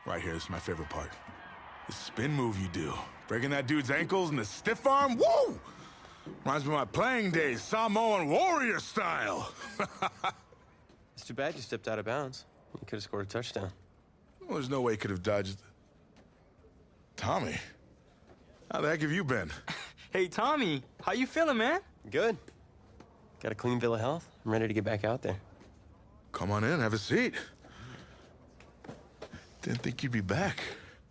Right here, this is my favorite part. The spin move you do. Breaking that dude's ankles and the stiff arm, woo! Reminds me of my playing days, Samoan warrior style. It's too bad you stepped out of bounds. You could have scored a touchdown. Well, there's no way he could have dodged. Tommy, how the heck have you been? Hey, Tommy, how you feeling, man? Good. Got a clean bill of health. I'm ready to get back out there. Come on in, have a seat. Didn't think you'd be back.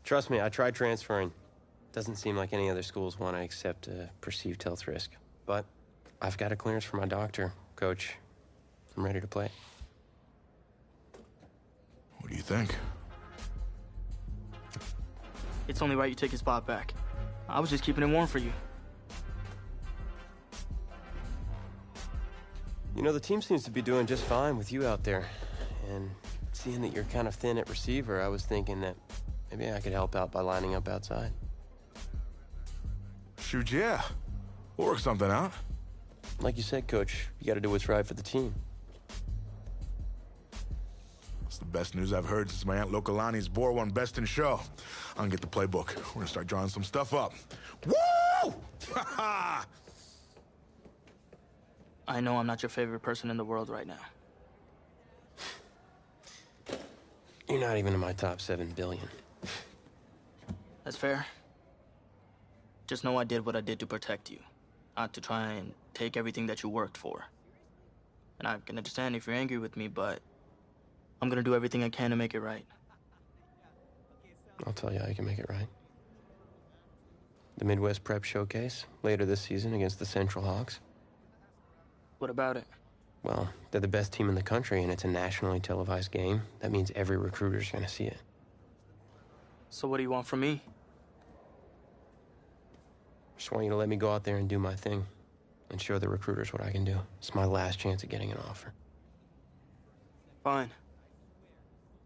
Trust me, I tried transferring. Doesn't seem like any other schools want to accept a perceived health risk. But I've got a clearance from my doctor, Coach. I'm ready to play. What do you think? It's only right you take your spot back. I was just keeping it warm for you. You know, the team seems to be doing just fine with you out there. And seeing that you're kind of thin at receiver, I was thinking that maybe I could help out by lining up outside. Shoot, yeah. We'll work something out. Like you said, Coach, you got to do what's right for the team. It's the best news I've heard since my Aunt Lokalani's Boar won Best in Show. I'm gonna get the playbook. We're gonna start drawing some stuff up. Woo! Ha I know I'm not your favorite person in the world right now. You're not even in my top 7 billion. That's fair. Just know I did what I did to protect you, not to try and take everything that you worked for. And I can understand if you're angry with me, but I'm gonna do everything I can to make it right. I'll tell you how you can make it right. The Midwest Prep Showcase, later this season against the Central Hawks. What about it? Well, they're the best team in the country, and it's a nationally televised game. That means every recruiter's gonna see it. So what do you want from me? Just want you to let me go out there and do my thing and show the recruiters what I can do. It's my last chance at getting an offer. Fine.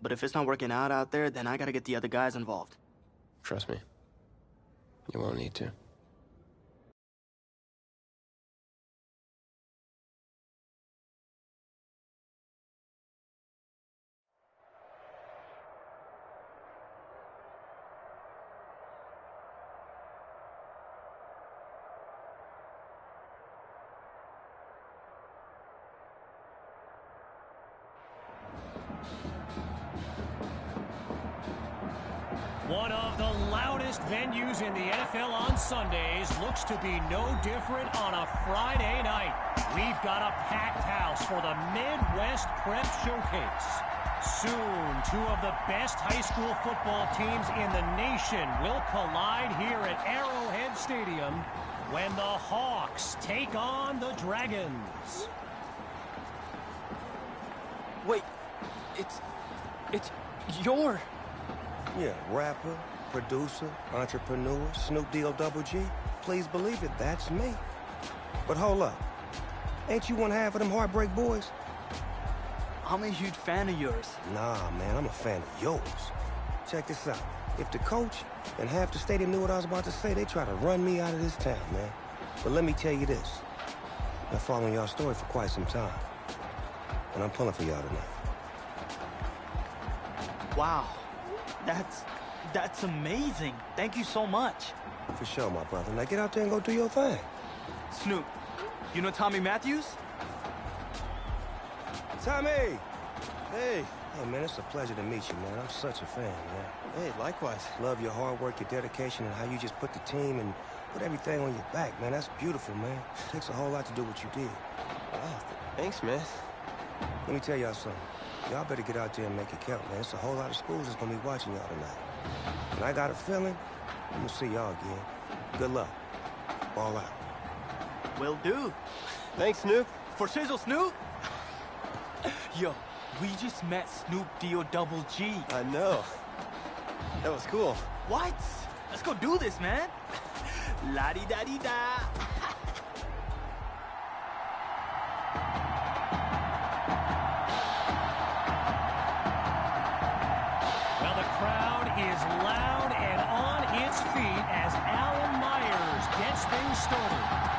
But if it's not working out there, then I gotta get the other guys involved. Trust me. You won't need to. One of the loudest venues in the NFL on Sundays looks to be no different on a Friday night. We've got a packed house for the Midwest Prep Showcase. Soon, 2 of the best high school football teams in the nation will collide here at Arrowhead Stadium when the Hawks take on the Dragons. Wait, it's your... Yeah, rapper, producer, entrepreneur, Snoop D-O-double-G. Please believe it, that's me. But hold up. Ain't you one half of them Heartbreak Boys? I'm a huge fan of yours. Nah, man, I'm a fan of yours. Check this out. If the coach and half the stadium knew what I was about to say, they try to run me out of this town, man. But let me tell you this. I've been following y'all story for quite some time. And I'm pulling for y'all tonight. Wow. That's amazing. Thank you so much. For sure, my brother. Now get out there and go do your thing. Snoop, you know Tommy Matthews? Tommy! Hey, man, it's a pleasure to meet you, man. I'm such a fan, man. Hey, likewise. Love your hard work, your dedication, and how you just put the team and put everything on your back, man. That's beautiful, man. It takes a whole lot to do what you did. Wow, thanks, man. Let me tell y'all something. Y'all better get out there and make it count, man. It's a whole lot of schools that's gonna be watching y'all tonight. And I got a feeling I'm gonna see y'all again. Good luck. Ball out. Will do. Thanks, Snoop. For Shizzle Snoop? Yo, we just met Snoop D-O-double-G. I know. That was cool. What? Let's go do this, man. La-di-da-di-da. Well, the crowd is loud and on its feet as Alan Myers gets things started.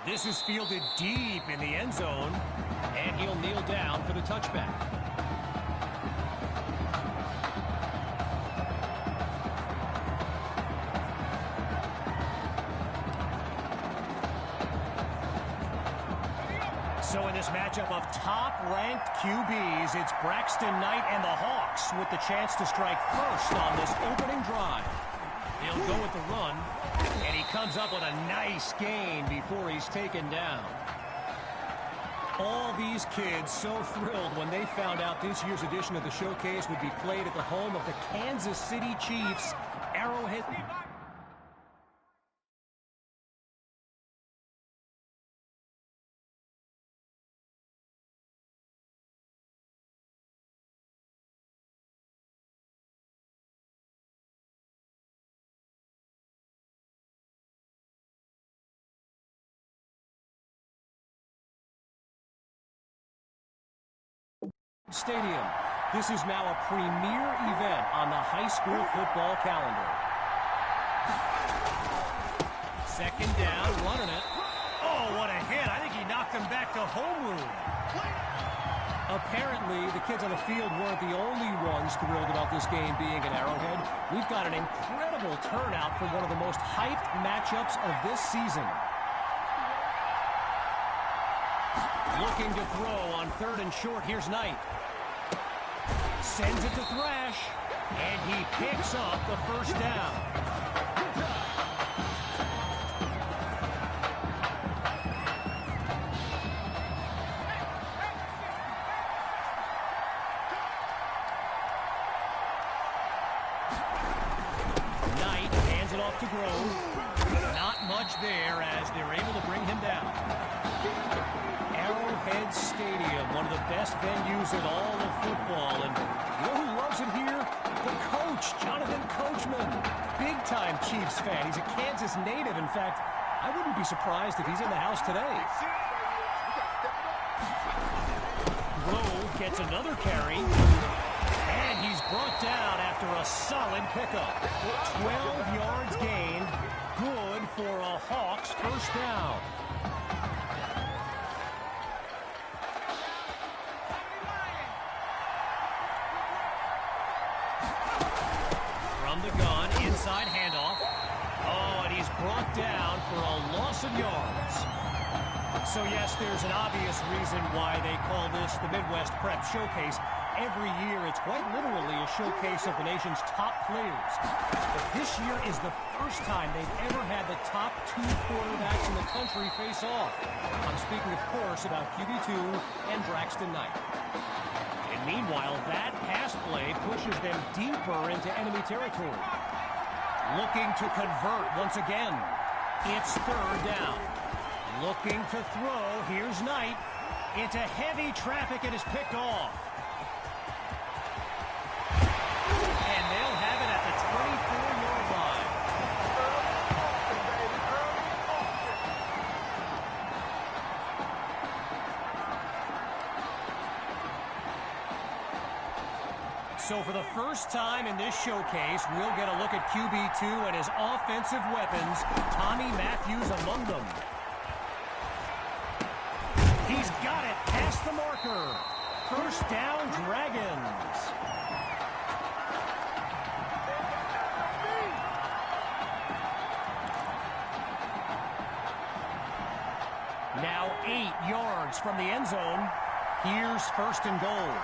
This is fielded deep in the end zone, and he'll kneel down for the touchback. So in this matchup of top-ranked QBs, it's Braxton Knight and the Hawks with the chance to strike first on this opening drive. He'll go with the run, and he comes up with a nice gain before he's taken down. All these kids so thrilled when they found out this year's edition of the showcase would be played at the home of the Kansas City Chiefs, Arrowhead. Stadium. This is now a premier event on the high school football calendar. Second down, running it. Oh, what a hit. I think he knocked him back to homeroom. Apparently, the kids on the field weren't the only ones thrilled about this game being at Arrowhead. We've got an incredible turnout for one of the most hyped matchups of this season. Looking to throw on 3rd and short. Here's Knight. Sends it to Thrash, and he picks up the first down. Knight hands it off to Grove. Not much there as they're able to bring him down. Arrowhead Stadium, one of the best venues in all of football. And you know who loves it here? The coach, Jonathan Coachman. Big-time Chiefs fan. He's a Kansas native. In fact, I wouldn't be surprised if he's in the house today. Grove gets another carry. And he's brought down after a solid pickup. 12 yards gained. Good for a Hawks first down. Inside handoff. Oh, and he's brought down for a loss of yards. So, yes, there's an obvious reason why they call this the Midwest Prep Showcase. Every year, it's quite literally a showcase of the nation's top players. But this year is the first time they've ever had the top 2 quarterbacks in the country face off. I'm speaking, of course, about QB2 and Braxton Knight. And meanwhile, that pass play pushes them deeper into enemy territory. Looking to convert once again. It's 3rd down. Looking to throw. Here's Knight. Into heavy traffic and is picked off. And they'll have it at the 24-yard line. So for the first time in this showcase, we'll get a look at QB2 and his offensive weapons, Tommy Matthews among them. He's got it past the marker. First down, Dragons. Now 8 yards from the end zone. Here's 1st and goal.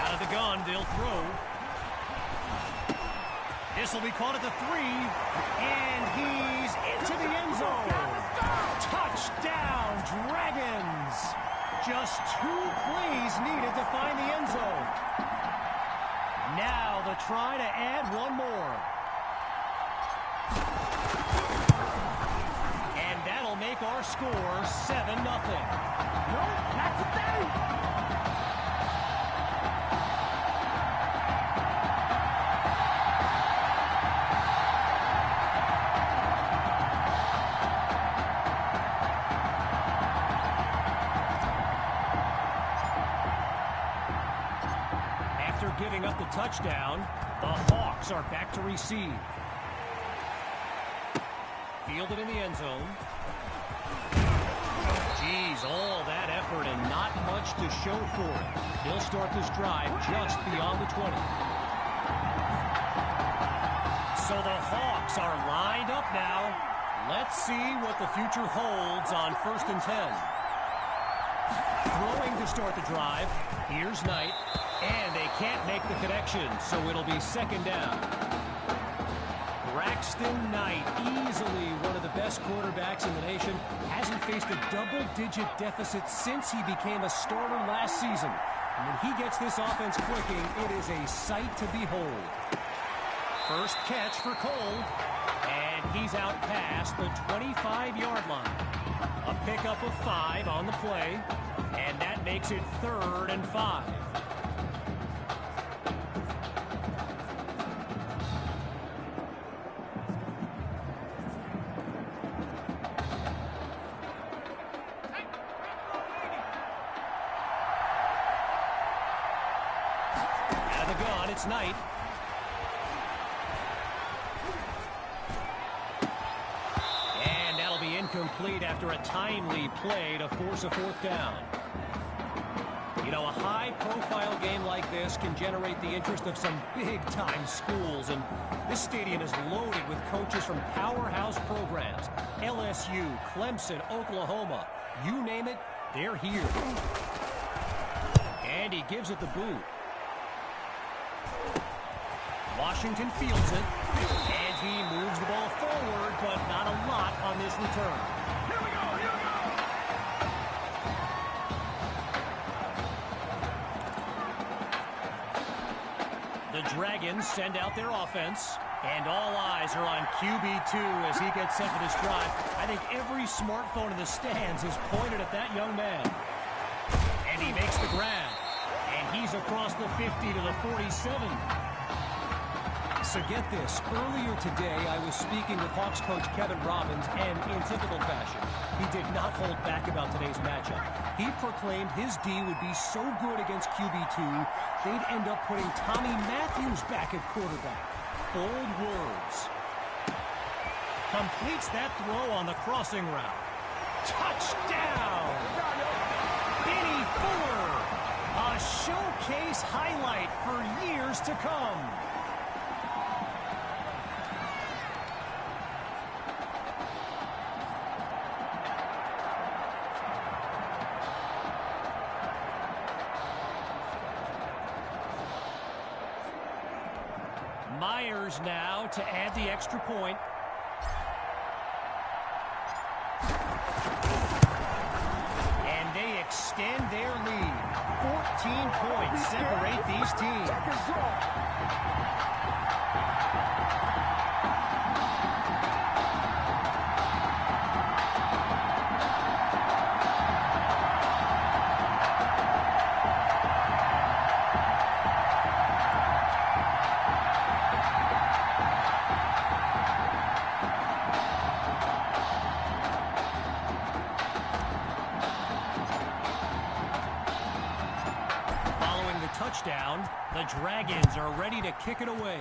Out of the gun, they'll throw. This will be caught at the 3, and he's into the end zone. Touchdown, Dragons! Just 2 plays needed to find the end zone. Now the try to add one more. And that'll make our score 7-0. No, not today! Giving up the touchdown, the Hawks are back to receive. fielded in the end zone. Geez, all that effort and not much to show for it. He'll start this drive just beyond the 20. So the Hawks are lined up now. Let's see what the future holds on 1st and 10. Throwing to start the drive. Here's Knight. And they can't make the connection, so it'll be 2nd down. Braxton Knight, easily one of the best quarterbacks in the nation, hasn't faced a double-digit deficit since he became a starter last season. And when he gets this offense clicking, it is a sight to behold. First catch for Cole, and he's out past the 25-yard line. A pickup of 5 on the play, and that makes it 3rd and 5. It's Knight. And that'll be incomplete after a timely play to force a 4th down. You know, a high-profile game like this can generate the interest of some big-time schools, and this stadium is loaded with coaches from powerhouse programs. LSU, Clemson, Oklahoma, you name it, they're here. And he gives it the boot. Washington fields it, and he moves the ball forward, but not a lot on this return. Here we go, here The we go! Dragons send out their offense, and all eyes are on QB2 as he gets set for this drive. I think every smartphone in the stands is pointed at that young man. And he makes the grab, and he's across the 50 to the 47. So get this, earlier today I was speaking with Hawks coach Kevin Robbins, and in typical fashion, he did not hold back about today's matchup. He proclaimed his D would be so good against QB2, they'd end up putting Tommy Matthews back at quarterback. Bold words. Completes that throw on the crossing route. Touchdown! Benny Fuller, a showcase highlight for years to come. Myers now to add the extra point. And they extend their lead. 14 points separate these teams. Touchdown. The Dragons are ready to kick it away.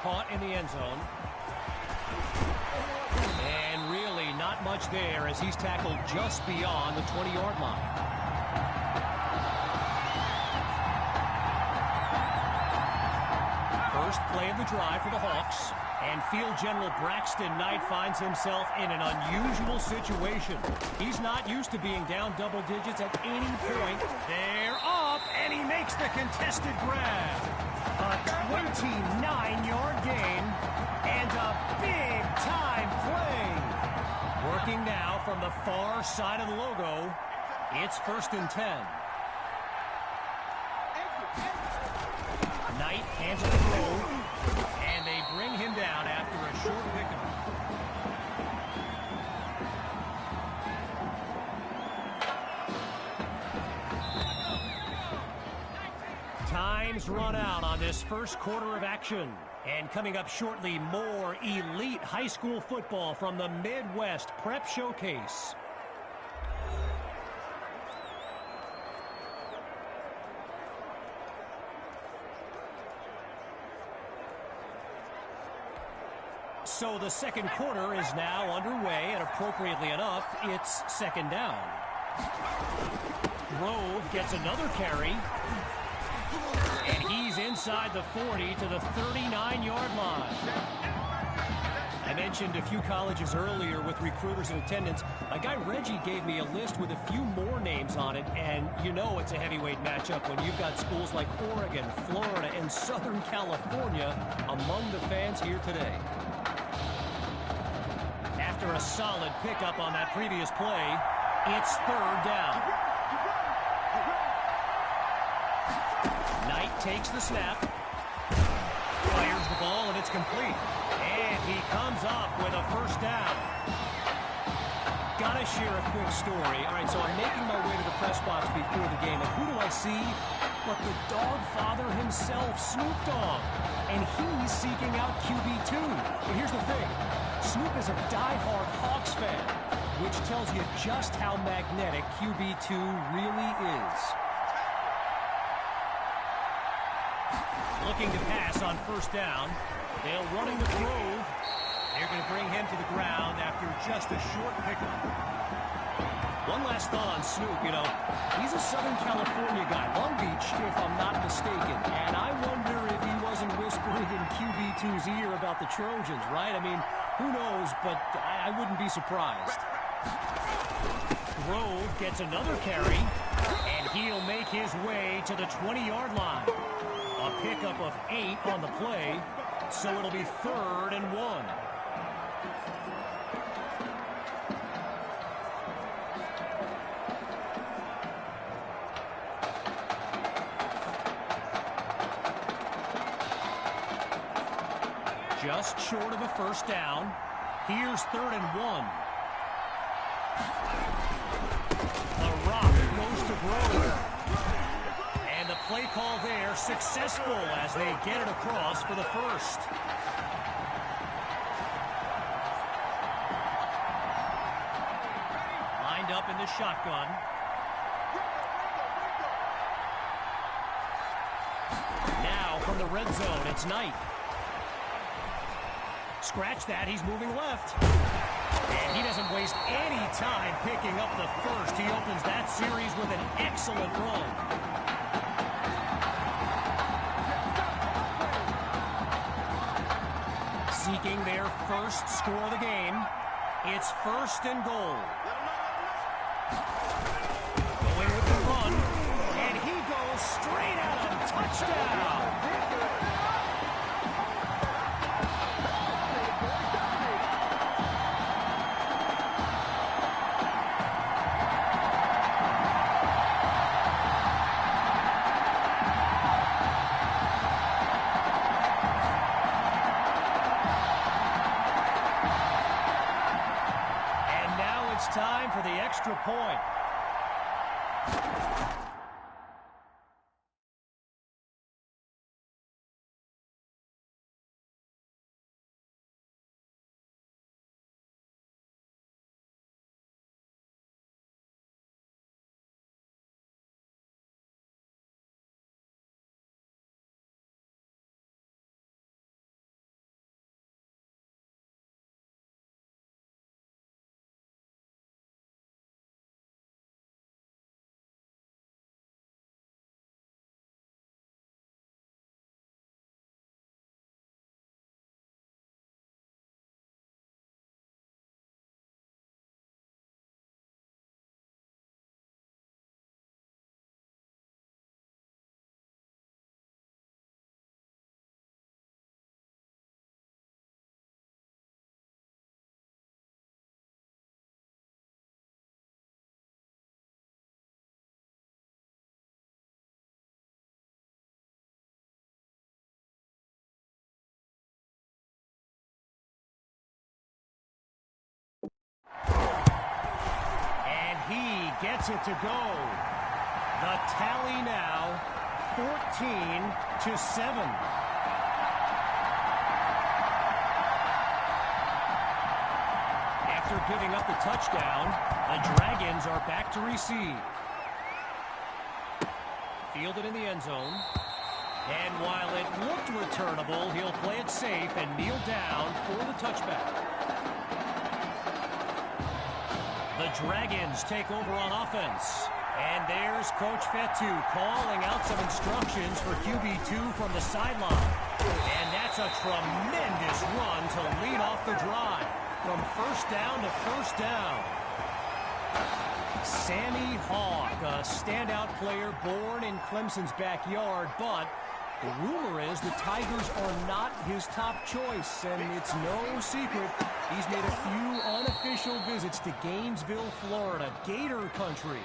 Caught in the end zone. And really not much there as he's tackled just beyond the 20-yard line. First play of the drive for the Hawks. And field general Braxton Knight finds himself in an unusual situation. He's not used to being down double digits at any point. They're up, and he makes the contested grab. A 29-yard gain and a big-time play. Working now from the far side of the logo. It's 1st and 10. Knight hands it the throw. And they bring him down after a short pickup. Time's run out on this first quarter of action. And coming up shortly, more elite high school football from the Midwest Prep Showcase. So the second quarter is now underway, and appropriately enough, it's second down. Grove gets another carry, and he's inside the 40 to the 39-yard line. I mentioned a few colleges earlier with recruiters in attendance. My guy Reggie gave me a list with a few more names on it, and you know it's a heavyweight matchup when you've got schools like Oregon, Florida, and Southern California among the fans here today. After a solid pickup on that previous play, it's third down. Knight takes the snap, fires the ball, and it's complete. And he comes up with a first down. Gotta share a quick story. All right, so I'm making my way to the press box before the game, and who do I see? But the dog father himself, Snoop Dogg. And he's seeking out QB2. But here's the thing. Snoop is a diehard Hawks fan, which tells you just how magnetic QB2 really is. Looking to pass on first down. They'll running with Grove. They're going to bring him to the ground after just a short pickup. One last thought on Snoop. You know, he's a Southern California guy, Long Beach, if I'm not mistaken. And I wonder if he wasn't whispering in QB2's ear about the Trojans, right? I mean, who knows, but I wouldn't be surprised. Grove gets another carry, and he'll make his way to the 20-yard line. A pickup of 8 on the play, so it'll be 3rd and 1. Just short of a first down. Here's 3rd and 1. The rock goes to Grove. And the play call there successful as they get it across for the first. Lined up in the shotgun. Now from the red zone, it's Knight. Scratch that, he's moving left. And he doesn't waste any time picking up the first. He opens that series with an excellent run. Seeking their first score of the game. It's 1st and goal. Going with the run. And he goes straight at him. Touchdown. Time for the extra point. He gets it to go. The tally now 14-7. After giving up the touchdown, the Dragons are back to receive. Fielded in the end zone. And while it looked returnable, he'll play it safe and kneel down for the touchback. The Dragons take over on offense. And there's Coach Fetu calling out some instructions for QB2 from the sideline. And that's a tremendous run to lead off the drive. From first down to first down. Sammy Hawk, a standout player born in Clemson's backyard, but the rumor is the Tigers are not his top choice, and it's no secret he's made a few unofficial visits to Gainesville, Florida, Gator country.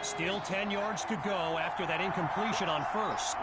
Still 10 yards to go after that incompletion on first.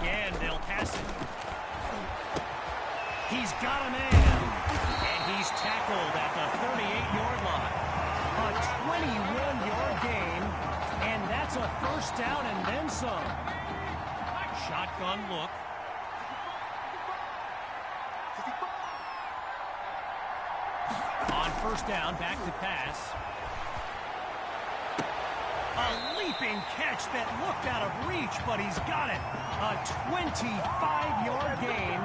again, they'll pass it. He's got a man. And he's tackled at the 38-yard line. A 21-yard gain. And that's a first down and then some. Shotgun look. On first down, back to pass. A leaping catch that looked out of reach, but he's got it. A 25-yard gain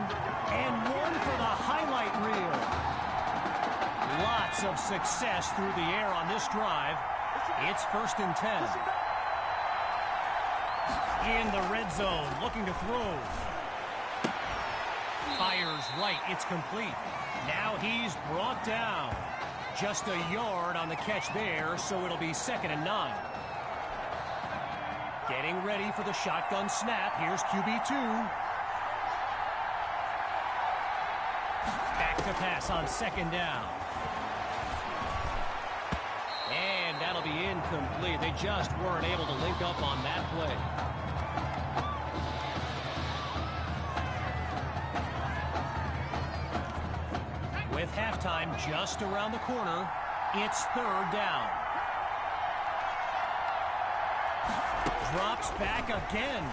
and one for the highlight reel. Lots of success through the air on this drive. It's 1st and 10. In the red zone, looking to throw. Fires right, it's complete. Now he's brought down. Just a yard on the catch there, so it'll be 2nd and 9. Getting ready for the shotgun snap. Here's QB2. Back to pass on 2nd down. And that'll be incomplete. They just weren't able to link up on that play. With halftime just around the corner, it's 3rd down. Drops back again.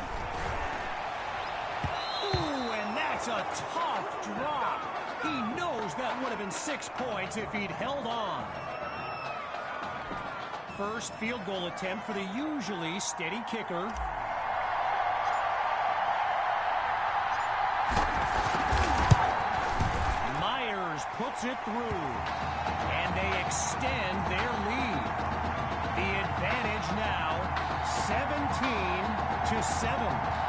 Ooh, and that's a tough drop. He knows that would have been 6 points if he'd held on. First field goal attempt for the usually steady kicker. Puts it through, and they extend their lead. The advantage now, 17-7.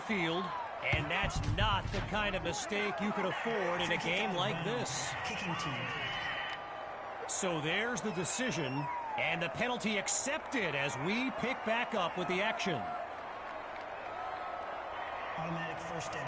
Field, and that's not the kind of mistake you could afford in a game like this. So there's the decision, and the penalty accepted as we pick back up with the action. Automatic first down.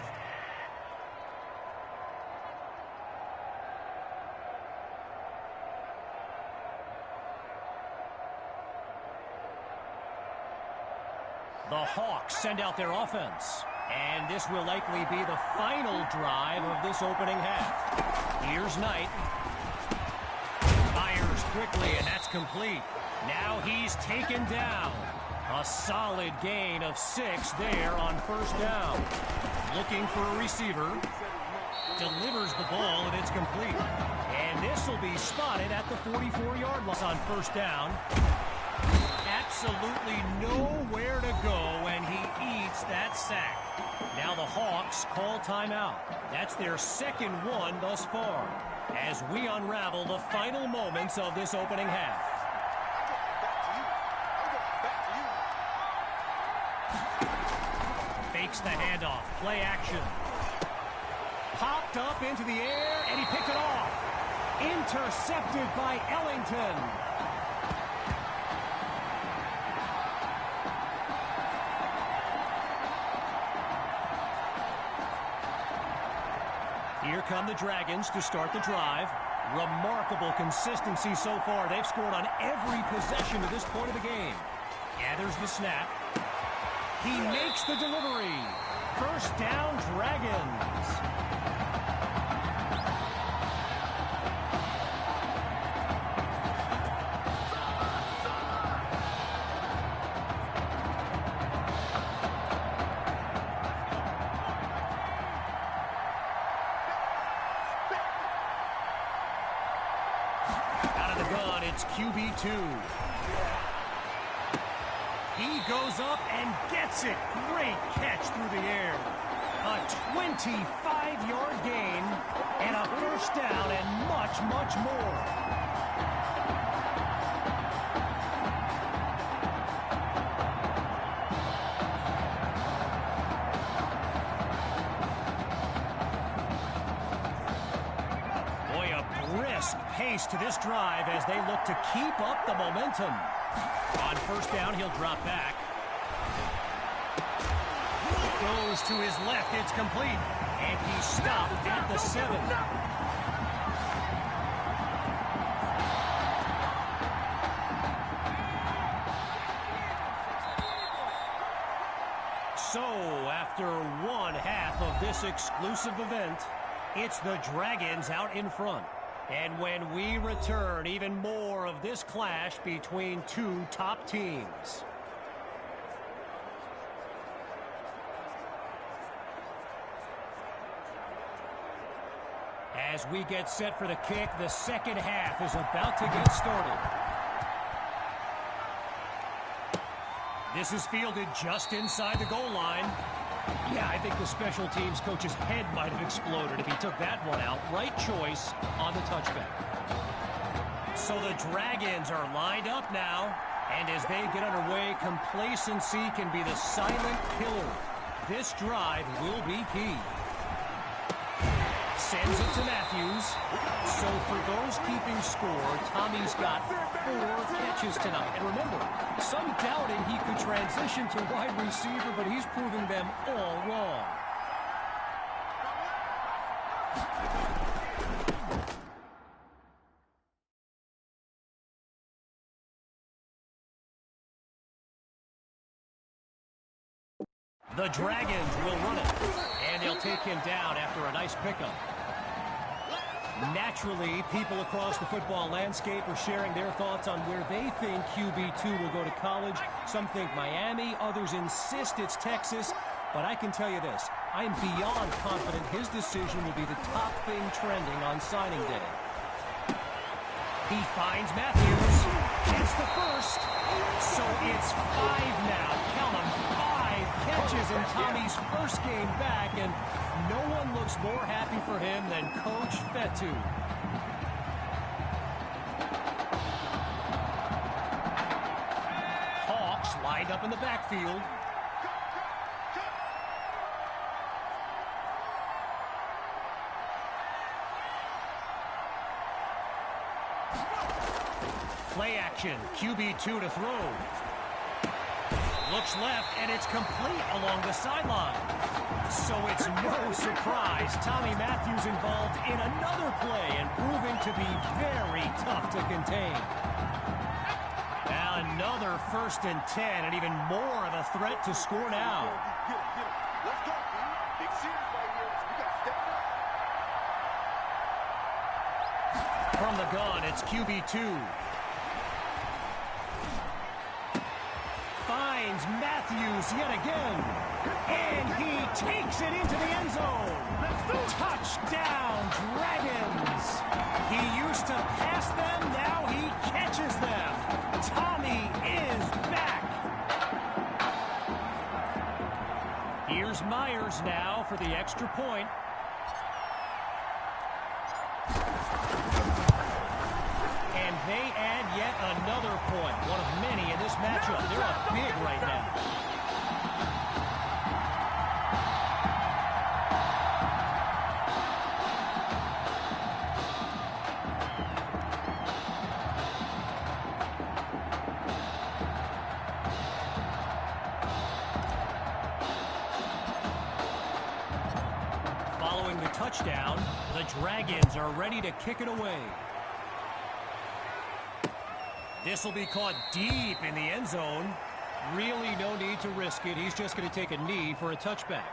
The Hawks send out their offense. And this will likely be the final drive of this opening half. Here's Knight. Fires quickly, and that's complete. Now he's taken down. A solid gain of 6 there on first down. Looking for a receiver. Delivers the ball, and it's complete. And this will be spotted at the 44-yard line on first down. Absolutely nowhere to go, and he eats that sack. Now the Hawks call timeout. That's their 2nd one thus far, as we unravel the final moments of this opening half. Fakes the handoff, play action. Popped up into the air, and he picked it off. Intercepted by Ellington. come the Dragons to start the drive. Remarkable consistency so far. They've scored on every possession to this point of the game. Gathers the snap. He makes the delivery. First down, Dragons. Out of the gun, it's QB2. He goes up and gets it. Great catch through the air. A 25-yard gain and a first down and much, much more. Pace to this drive as they look to keep up the momentum. On first down, he'll drop back. Goes to his left, it's complete. And he stopped at the 7. So, after one half of this exclusive event, it's the Dragons out in front. And when we return, even more of this clash between two top teams. As we get set for the kick, the second half is about to get started. This is fielded just inside the goal line. Yeah, I think the special teams coach's head might have exploded if he took that one out. Right choice on the touchback. So the Dragons are lined up now, and as they get underway, complacency can be the silent killer. This drive will be key. Sends it to Matthews. So for those keeping score, Tommy's got 4 catches tonight. And remember, some doubting he could transition to wide receiver, but he's proving them all wrong. The Dragons will run it, and they'll take him down after a nice pickup. Naturally, people across the football landscape are sharing their thoughts on where they think QB2 will go to college. Some think Miami, others insist it's Texas. But I can tell you this, I'm beyond confident his decision will be the top thing trending on signing day. He finds Matthews, gets the first. So it's 5 now, count them, 5 catches in Tommy's first game back, and no one looks more happy for him than Coach Fetu. Hawks lined up in the backfield. Play action, QB2 to throw. Looks left, and it's complete along the sideline. So it's no surprise Tommy Matthews involved in another play and proving to be very tough to contain. Now another 1st and 10, and even more of a threat to score now. Let's go, man. Big series right here. We got to step up. From the gun, it's QB2. Finds Matthews yet again, and he takes it into the end zone. Touchdown, Dragons. He used to pass them, now he catches them. Tommy is back. Here's Myers now for the extra point. And they add yet another point, one of many in this matchup. They're up big right now. touchdown. The Dragons are ready to kick it away. This will be caught deep in the end zone. Really no need to risk it. He's just going to take a knee for a touchback.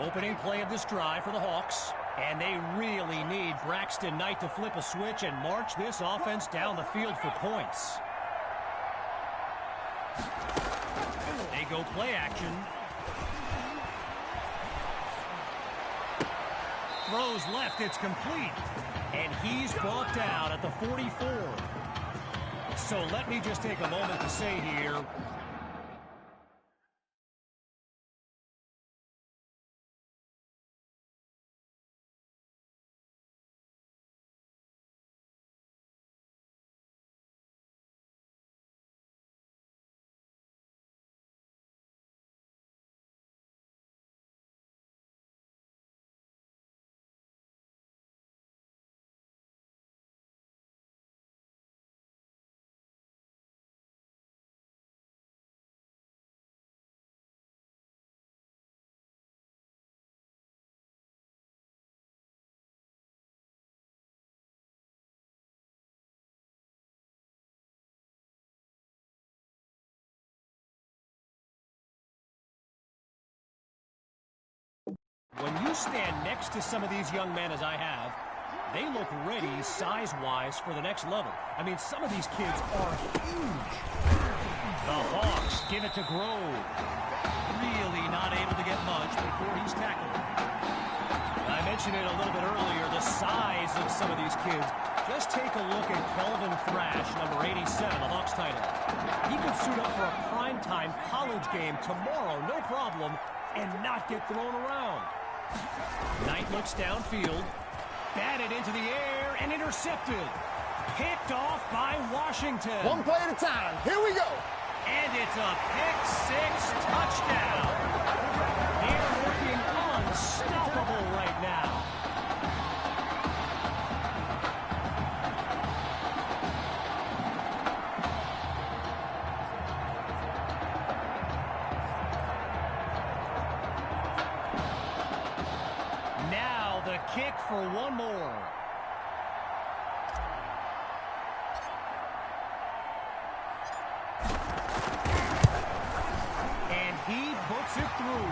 Opening play of this drive for the Hawks. And they really need Braxton Knight to flip a switch and march this offense down the field for points. They go play action. Throws left, it's complete. And he's brought down at the 44. So let me just take a moment to say here, when you stand next to some of these young men as I have, they look ready size-wise for the next level. I mean, some of these kids are huge. The Hawks give it to Grove. Really not able to get much before he's tackled. I mentioned it a little bit earlier, the size of some of these kids. Just take a look at Kelvin Thrash, number 87, the Hawks tight end. He could suit up for a primetime college game tomorrow, no problem, and not get thrown around. Knight looks downfield, batted into the air, and intercepted. Picked off by Washington. One play at a time. Here we go. And it's a pick-6 touchdown. They're looking unstoppable right now. Now the kick for one more. He puts it through.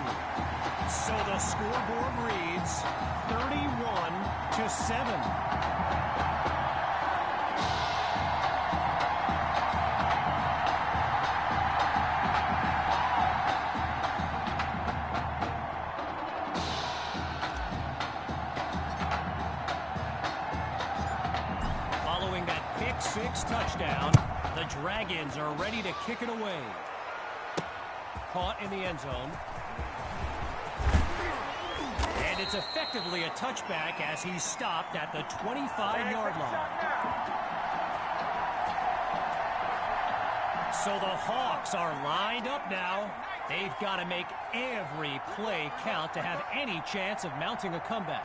So the scoreboard reads 31-7. Following that pick-6 touchdown, the Dragons are ready to kick it away. Caught in the end zone. And it's effectively a touchback as he's stopped at the 25-yard line. So the Hawks are lined up now. They've got to make every play count to have any chance of mounting a comeback.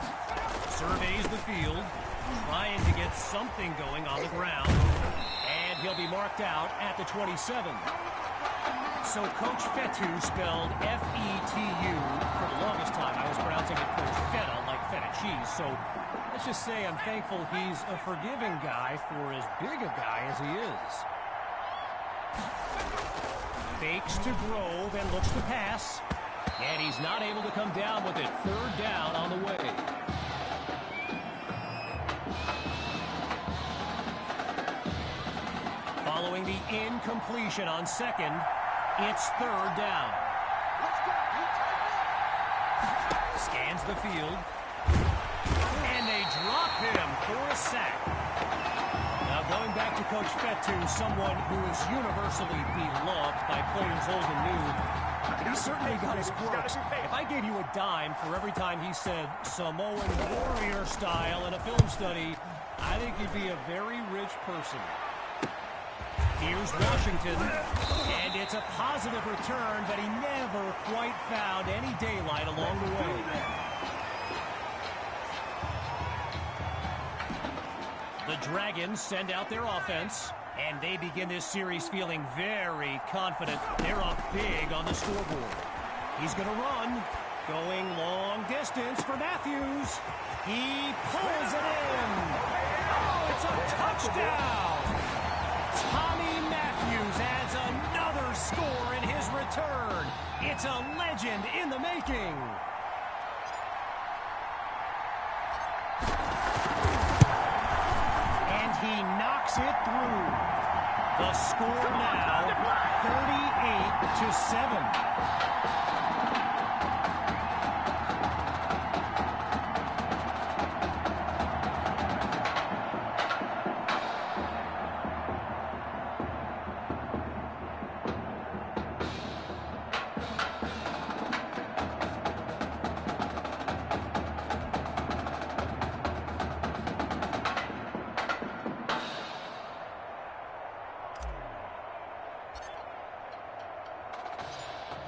Surveys the field, trying to get something going on the ground. And he'll be marked out at the 27. So Coach Fetu, spelled F-E-T-U, for the longest time I was pronouncing it Coach Feta, like feta cheese. So let's just say I'm thankful he's a forgiving guy for as big a guy as he is. Fakes to Grove and looks to pass. And he's not able to come down with it. Third down on the way. Following the incompletion on second, it's third down. Scans the field. And they drop him for a sack. Now going back to Coach Fetu, someone who is universally beloved by players old and new. He certainly got his quirks. If I gave you a dime for every time he said Samoan warrior style in a film study, I think you'd be a very rich person. Here's Washington, and it's a positive return, but he never quite found any daylight along the way. the Dragons send out their offense, and they begin this series feeling very confident. They're up big on the scoreboard. He's going to run, going long distance for Matthews. He pulls it in. Oh, it's a touchdown. Tommy Matthews adds another score in his return. It's a legend in the making. And he knocks it through. The score now 38-7.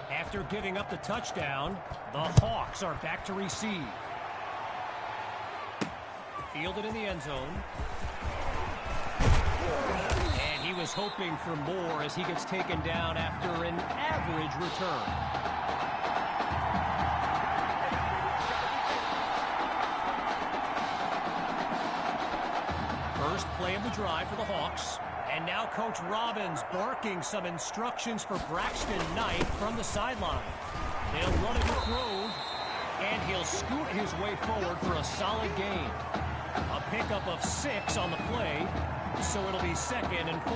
After giving up the touchdown, the Hawks are back to receive. Fielded in the end zone. And he was hoping for more as he gets taken down after an average return. First play of the drive for the Hawks. And now Coach Robbins barking some instructions for Braxton Knight from the sideline. They'll run it with Grove, and he'll scoot his way forward for a solid gain. A pickup of 6 on the play, so it'll be 2nd and 4.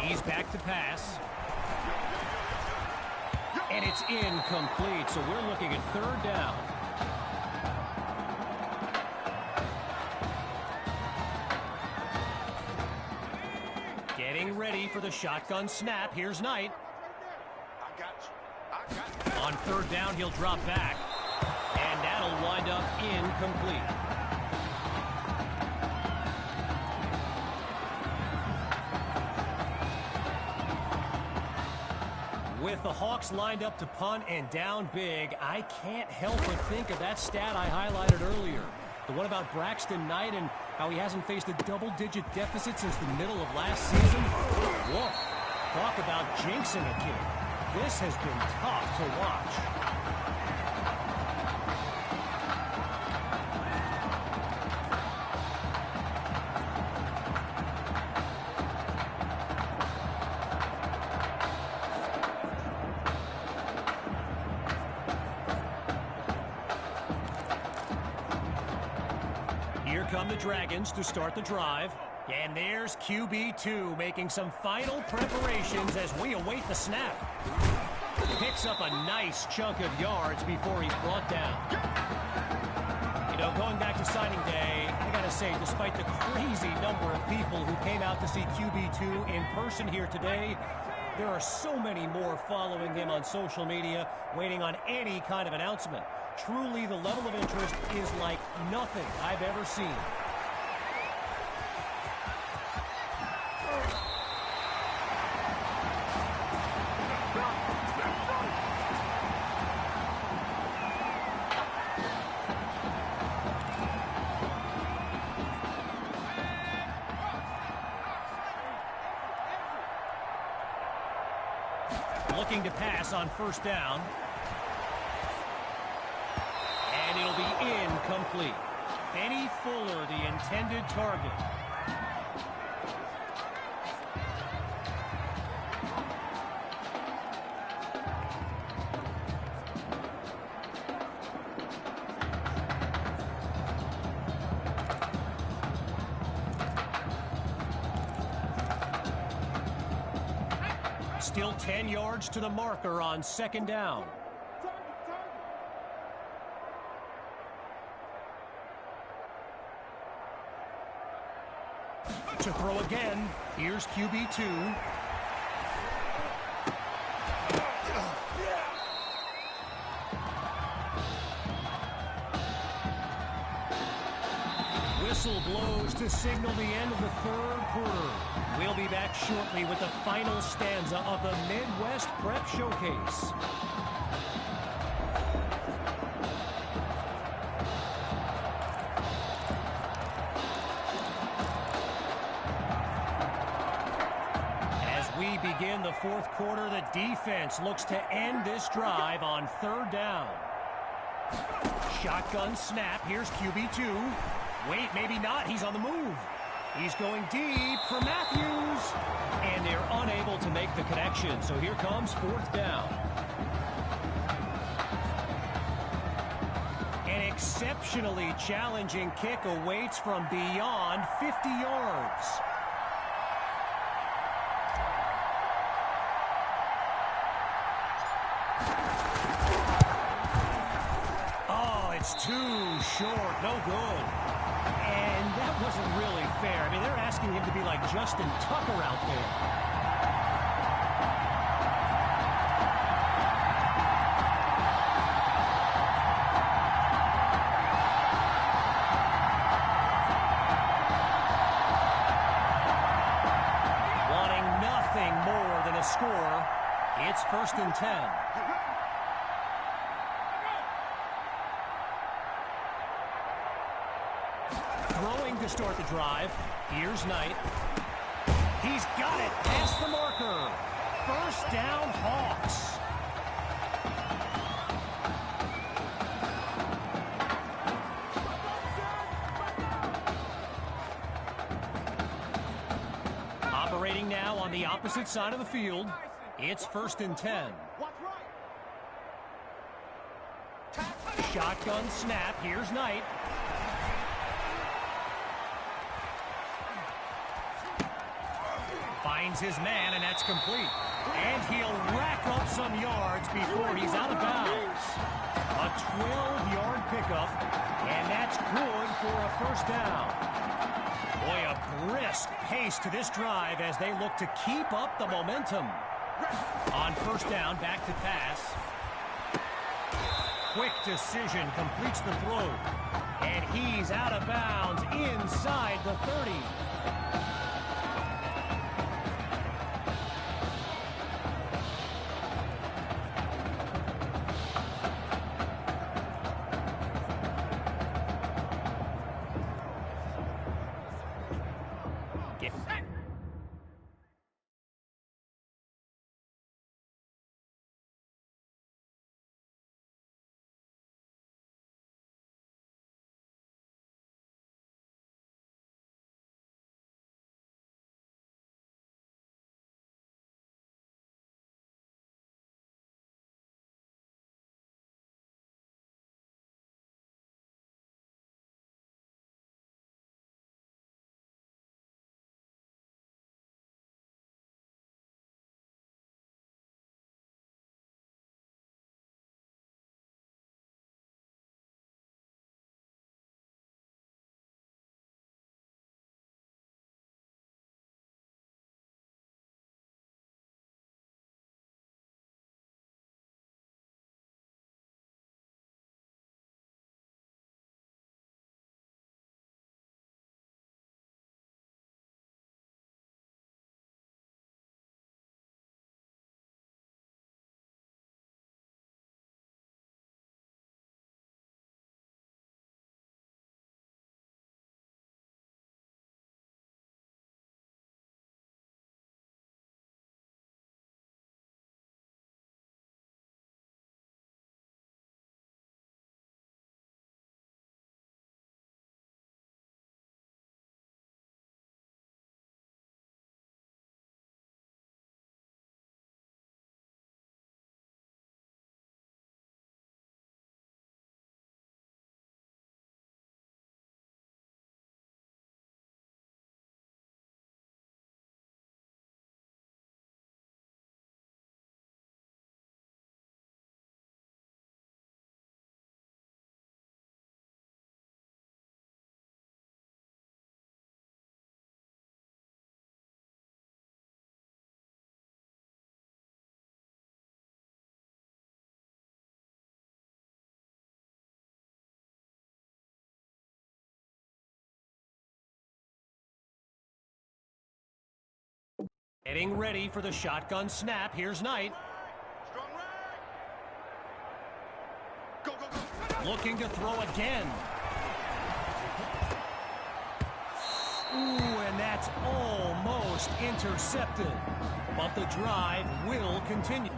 He's back to pass. And it's incomplete, so we're looking at 3rd down. Getting ready for the shotgun snap. Here's Knight. On 3rd down, he'll drop back. And that'll wind up incomplete. With the Hawks lined up to punt and down big, I can't help but think of that stat I highlighted earlier. The one about Braxton Knight and how he hasn't faced a double-digit deficit since the middle of last season. Whoa, talk about jinxing a kid. This has been tough to watch. Here come the Dragons to start the drive. And there's QB2 making some final preparations as we await the snap. Picks up a nice chunk of yards before he's brought down. You know, going back to signing day, I gotta say, despite the crazy number of people who came out to see QB2 in person here today, there are so many more following him on social media, waiting on any kind of announcement. Truly, the level of interest is like nothing I've ever seen. Looking to pass on 1st down. And it'll be incomplete. Benny Fuller, the intended target. Still 10 yards to the marker on 2nd down. To throw again. Here's QB2. Whistle blows to signal the end of the 3rd quarter. We'll be back shortly with the final stanza of the Midwest Prep Showcase. fourth quarter, the defense looks to end this drive on third down. Shotgun snap. Here's QB2. Wait, maybe not. He's on the move. He's going deep for Matthews. And they're unable to make the connection. So here comes fourth down. An exceptionally challenging kick awaits from beyond 50 yards. It's too short, no good. And that wasn't really fair. I mean, they're asking him to be like Justin Tucker out there. Wanting nothing more than a score, it's 1st and 10. Throwing to start the drive. Here's Knight. He's got it past the marker. First down, Hawks. Operating now on the opposite side of the field. It's 1st and 10. Shotgun snap. Here's Knight. Finds his man, and that's complete. And he'll rack up some yards before he's out of bounds. A 12-yard pickup, and that's good for a first down. Boy, a brisk pace to this drive as they look to keep up the momentum. On first down, back to pass. Quick decision, completes the throw. And he's out of bounds inside the 30. Getting ready for the shotgun snap. Here's Knight. Go, go, go. Looking to throw again. Ooh, and that That's almost intercepted. But the drive will continue.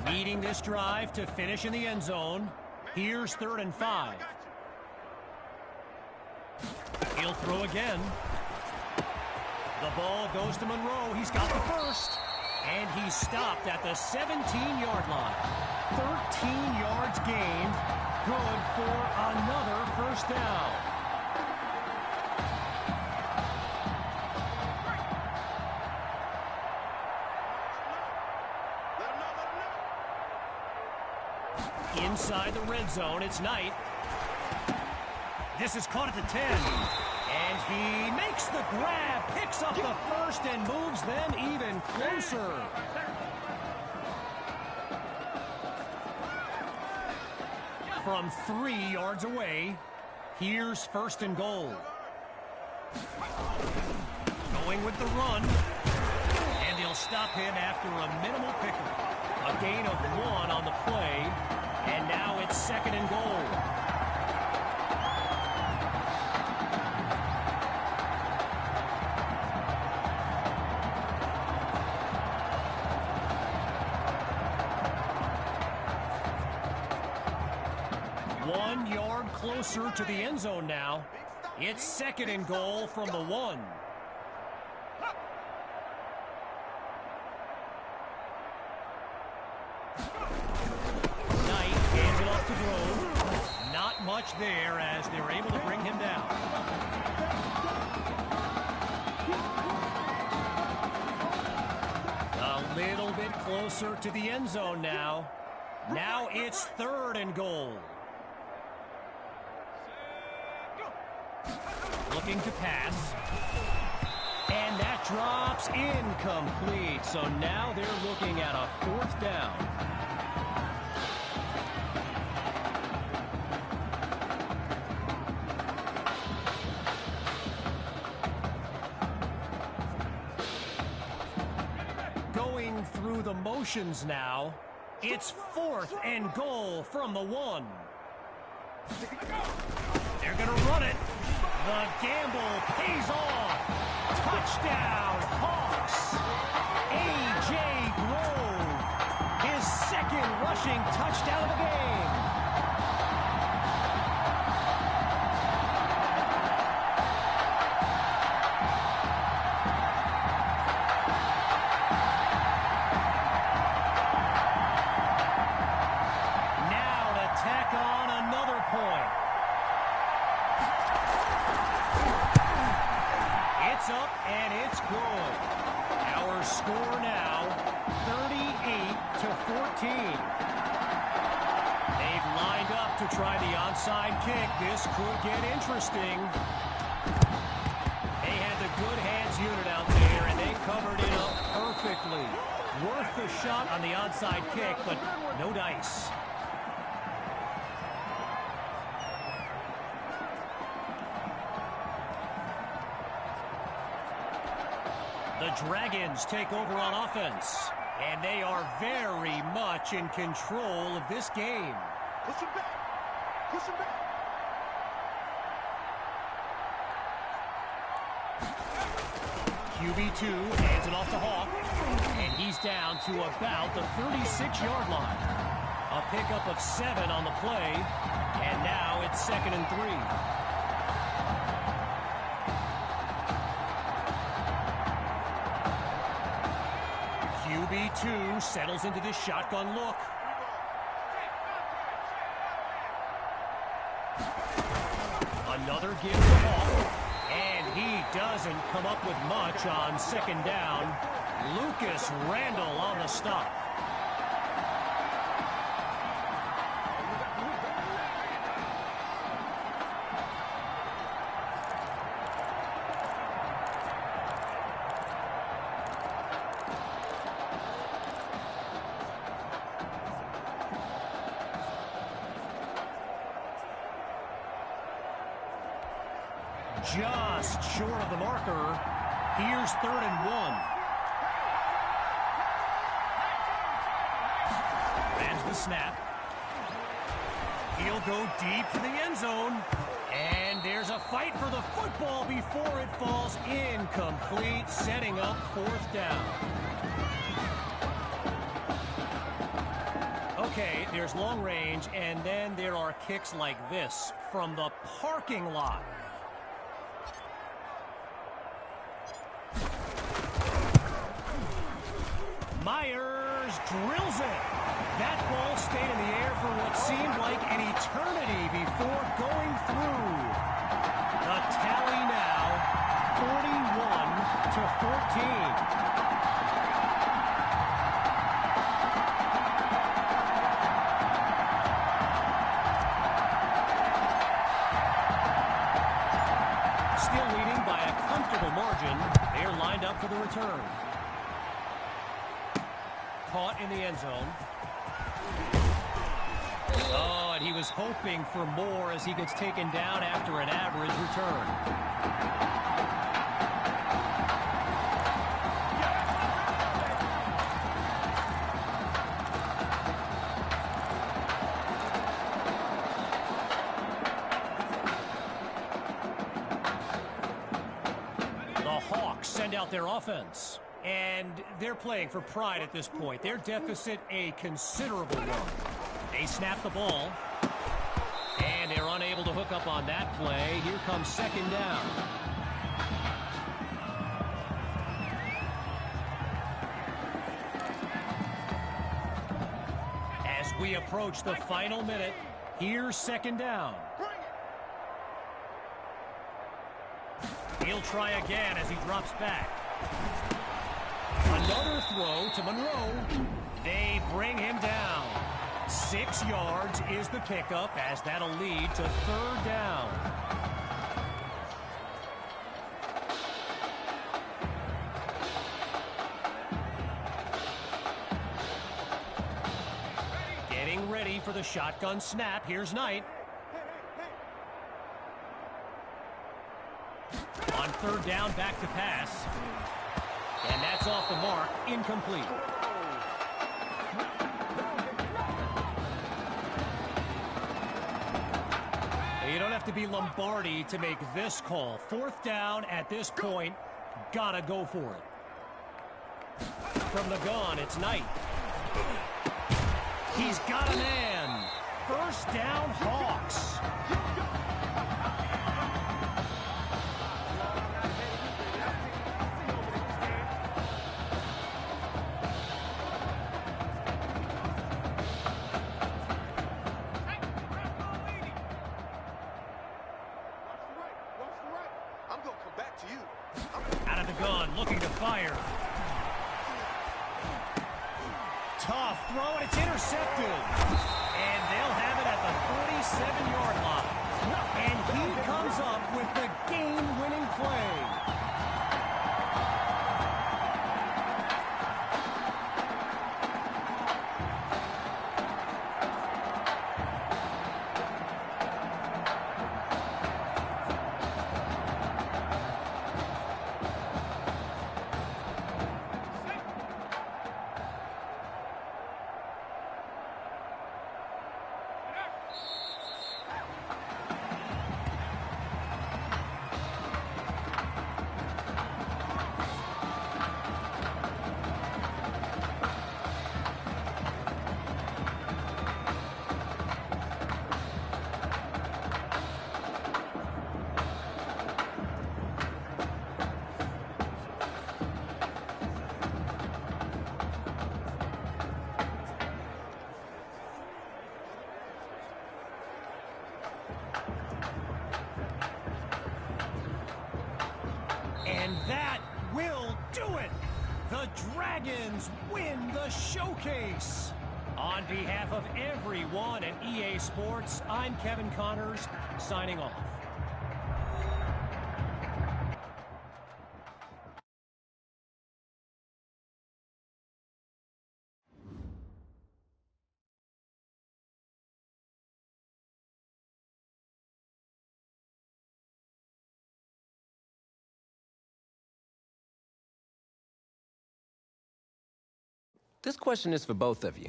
Needing this drive to finish in the end zone. Here's 3rd and 5. He'll throw again. The ball goes to Monroe. He's got the first. And he's stopped at the 17-yard line. 13 yards gained. Good for another first down. Inside the red zone, it's Knight. This is caught at the 10. And he makes the grab, picks up the first, and moves them even closer. From 3 yards away, here's 1st and goal. Going with the run. And they'll stop him after a minimal pickup. A gain of 1 on the play. And now it's 2nd and goal. Closer to the end zone now. It's 2nd and goal from the 1. Knight hands it off to Grove. Not much there as they're able to bring him down. A little bit closer to the end zone now. Now it's 3rd and goal. Looking to pass. And that drops incomplete. So now they're looking at a 4th down. Going through the motions now. It's 4th and goal from the 1. They're going to run it. The gamble pays off. Touchdown, Hawks. A.J. Grove. His 2nd rushing touchdown of the game. Now to tack on another point. It's up and it's good. Our score now, 38-14. They've lined up to try the onside kick. This could get interesting. They had the good hands unit out there, and they covered it up perfectly. Worth the shot on the onside kick, but no dice. The Dragons take over on offense, and they are very much in control of this game. Push him back. Push him back. QB2 hands it off to Hawk, and he's down to about the 36-yard line. A pickup of 7 on the play, and now it's 2nd and 3. QB2 settles into this shotgun look. Another give to Hawk, and he doesn't come up with much on 2nd down. Lucas Randall on the stop. Just short of the marker. Here's 3rd and 1. Grabs the snap. He'll go deep for the end zone. And And there's a fight for the football before it falls incomplete, setting up fourth down. Okay, there's long range, and then there are kicks like this from the parking lot. Myers drills it. That ball stayed in the air for what seemed like an eternity before going through. The tally now, 41-14. Still leading by a comfortable margin. They're lined up for the return. Caught in the end zone. Oh, and he was hoping for more as he gets taken down after an average return. The Hawks send out their offense. And they're playing for pride at this point. Their deficit a considerable one. They snap the ball. And they're unable to hook up on that play. Here comes second down. As we approach the final minute, here's second down. He'll try again as he drops back. Another throw to Monroe. They bring him down. 6 yards is the pickup as that'll lead to third down. Getting ready for the shotgun snap. Here's Knight. On third down, back to pass. And that's off the mark, incomplete. You don't have to be Lombardi to make this call. Fourth down at this point, gotta go for it. From the gun, it's Knight. He's got a man. First down, Hawks. Out of the gun, looking to fire. Tough throw, and it's intercepted. And they'll have it at the 47-yard line. And he comes up with the game-winning play. And that will do it. The Dragons win the showcase. On behalf of everyone at EA Sports, I'm Kevin Connors, signing off. This question is for both of you.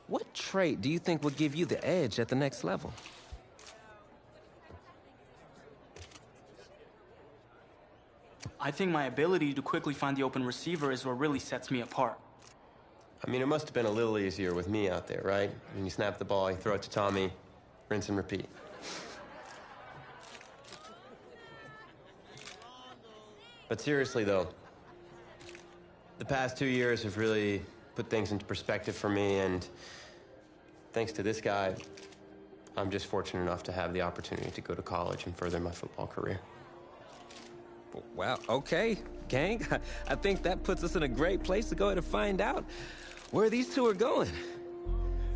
What trait do you think will give you the edge at the next level? I think my ability to quickly find the open receiver is what really sets me apart. I mean, it must have been a little easier with me out there, right? When you snap the ball, you throw it to Tommy, rinse and repeat. But seriously, though, the past 2 years have really put things into perspective for me, and thanks to this guy, I'm just fortunate enough to have the opportunity to go to college and further my football career. Wow, okay, gang. I think that puts us in a great place to go ahead and find out where these two are going.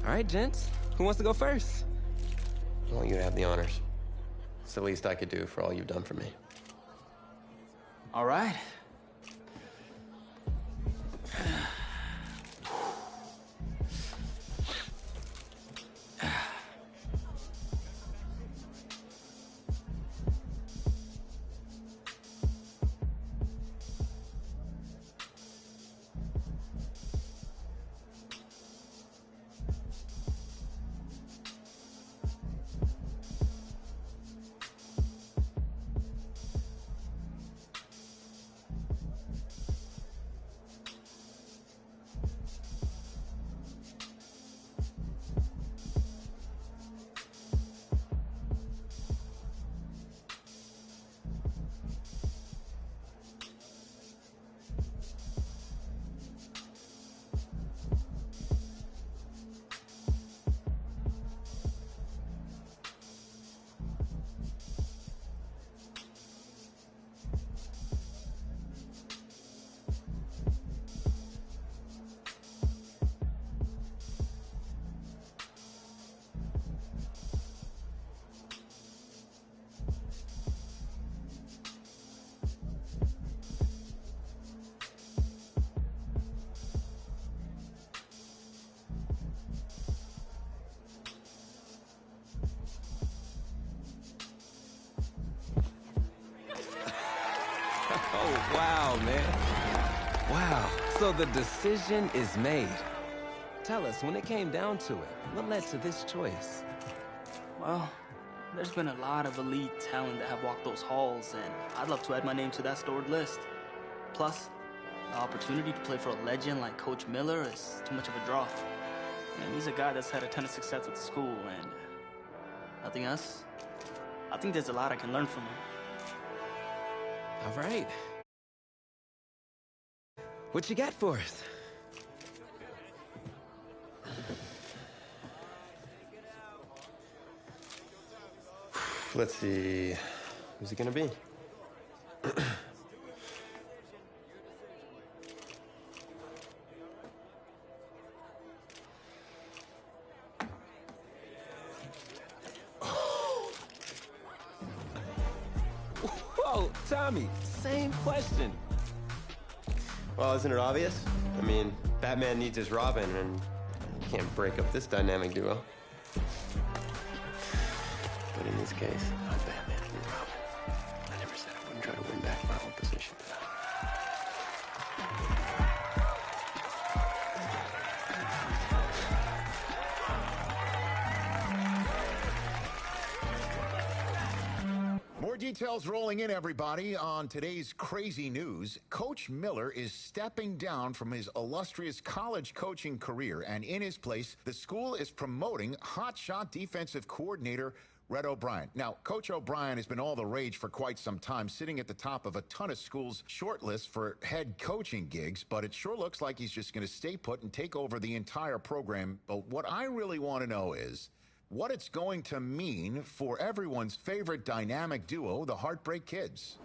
All right, gents, who wants to go first? I want you to have the honors. It's the least I could do for all you've done for me. All right. Oh, wow, man. Wow. So the decision is made. Tell us, when it came down to it, what led to this choice? Well, there's been a lot of elite talent that have walked those halls, and I'd love to add my name to that storied list. Plus, the opportunity to play for a legend like Coach Miller is too much of a draw. And he's a guy that's had a ton of success at the school, and nothing else. I think there's a lot I can learn from him. All right. What you got for us? Let's see. Who's it gonna be? Whoa, Tommy, same question. Well, isn't it obvious? I mean, Batman needs his Robin, and you can't break up this dynamic duo. But in this case, I'm Batman and Robin. I never said I wouldn't try to win back my own position, did I? More details rolling in, everybody. On today's crazy news, Coach Miller is stepping down from his illustrious college coaching career, and in his place, the school is promoting hotshot defensive coordinator Red O'Brien. Now, Coach O'Brien has been all the rage for quite some time, sitting at the top of a ton of schools' shortlists for head coaching gigs, but it sure looks like he's just going to stay put and take over the entire program. But what I really want to know is what it's going to mean for everyone's favorite dynamic duo, the Heartbreak Kids.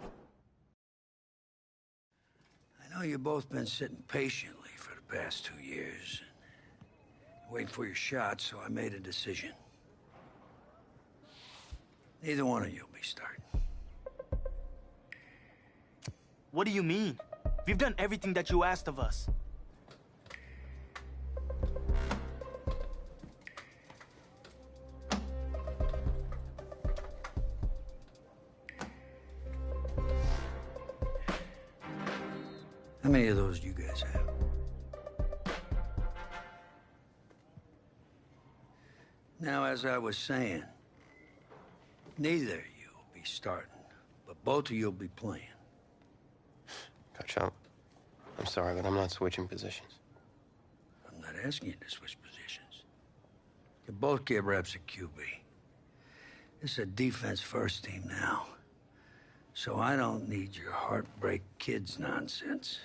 I know you've both been sitting patiently for the past 2 years, waiting for your shot, so I made a decision. Neither one of you will be starting. What do you mean? We've done everything that you asked of us. How many of those do you guys have? Now, as I was saying, neither of you will be starting, but both of you will be playing. sorry, but I'm not switching positions. I'm not asking you to switch positions. You both get reps at QB. This is a defense-first team now. So I don't need your heartbreak kids nonsense.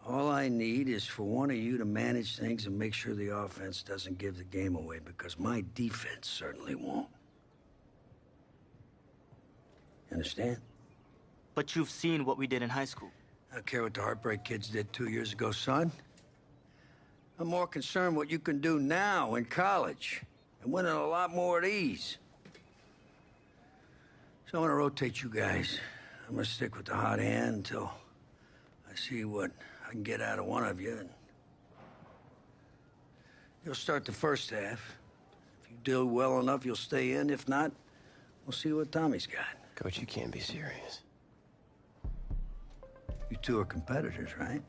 All I need is for one of you to manage things and make sure the offense doesn't give the game away, because my defense certainly won't. Understand? But you've seen what we did in high school. I don't care what the heartbreak kids did 2 years ago, son. I'm more concerned what you can do now in college and winning a lot more at ease. So I'm gonna rotate you guys. I'm gonna stick with the hot hand until I see what I can get out of one of you. And you'll start the first half. If you do well enough, you'll stay in. If not, we'll see what Tommy's got. Coach, you can't be serious. You two are competitors, right?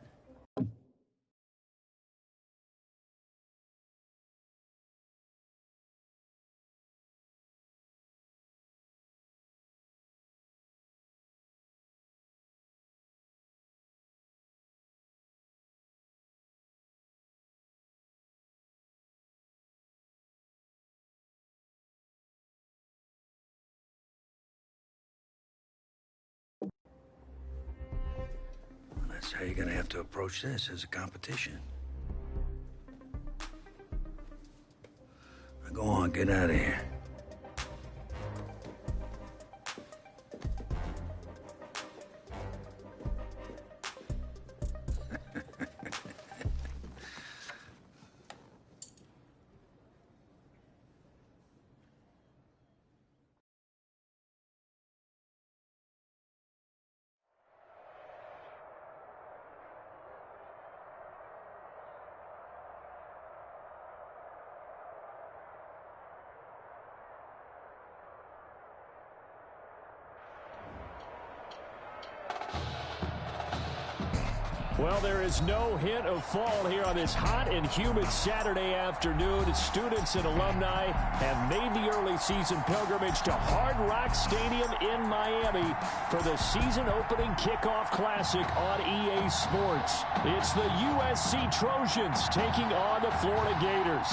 That's how you're gonna have to approach this, as a competition. Now go on, get out of here. Well, there is no hint of fall here on this hot and humid Saturday afternoon. Students and alumni have made the early season pilgrimage to Hard Rock Stadium in Miami for the season-opening kickoff classic on EA Sports. It's the USC Trojans taking on the Florida Gators.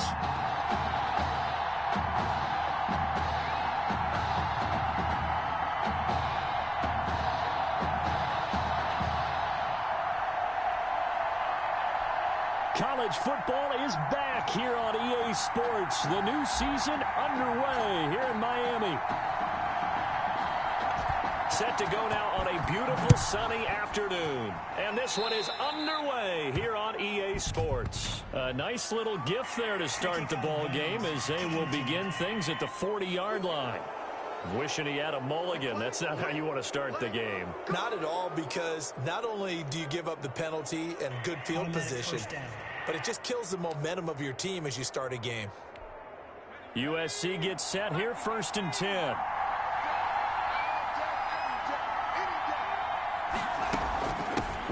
College football is back here on EA Sports. The new season underway here in Miami. Set to go now on a beautiful sunny afternoon. And this one is underway here on EA Sports. A nice little gift there to start the ball game as they will begin things at the 40-yard line. Wishing he had a mulligan. That's not how you want to start the game. Not at all, because not only do you give up the penalty and good field position, but it just kills the momentum of your team as you start a game. USC gets set here, 1st and 10.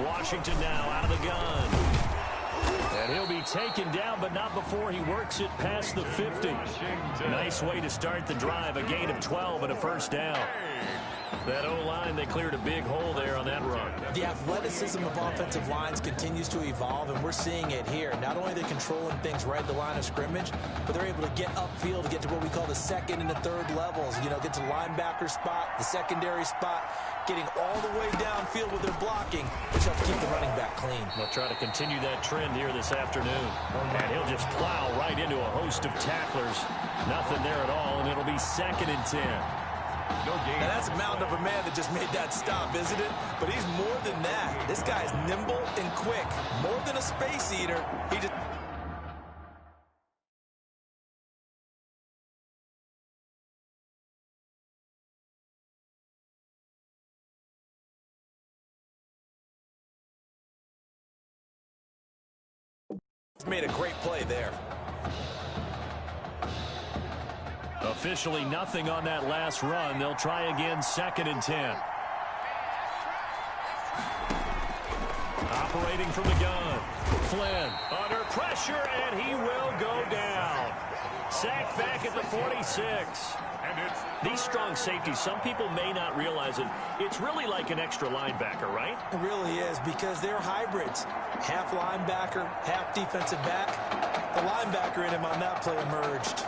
Washington now out of the gun. And he'll be taken down, but not before he works it past the 50. Nice way to start the drive, a gain of 12 and a first down. That O-line, they cleared a big hole there on that run. The athleticism of offensive lines continues to evolve, and we're seeing it here. Not only are they controlling things right at the line of scrimmage, but they're able to get upfield to get to what we call the second and the third levels. You know, get to the linebacker spot, the secondary spot, getting all the way downfield with their blocking, which helps keep the running back clean. They'll try to continue that trend here this afternoon. And he'll just plow right into a host of tacklers. Nothing there at all, and it'll be 2nd and 10. Now that's a mountain of a man that just made that stop, isn't it? But he's more than that. This guy's nimble and quick. More than a space eater. He just... made a great play there. Officially nothing on that last run. They'll try again, 2nd and 10. Operating from the gun. Flynn under pressure, and he will go down. Sacked back at the 46. These strong safeties, some people may not realize it. It's really like an extra linebacker, right? It really is, because they're hybrids. Half linebacker, half defensive back. The linebacker in him on that play emerged.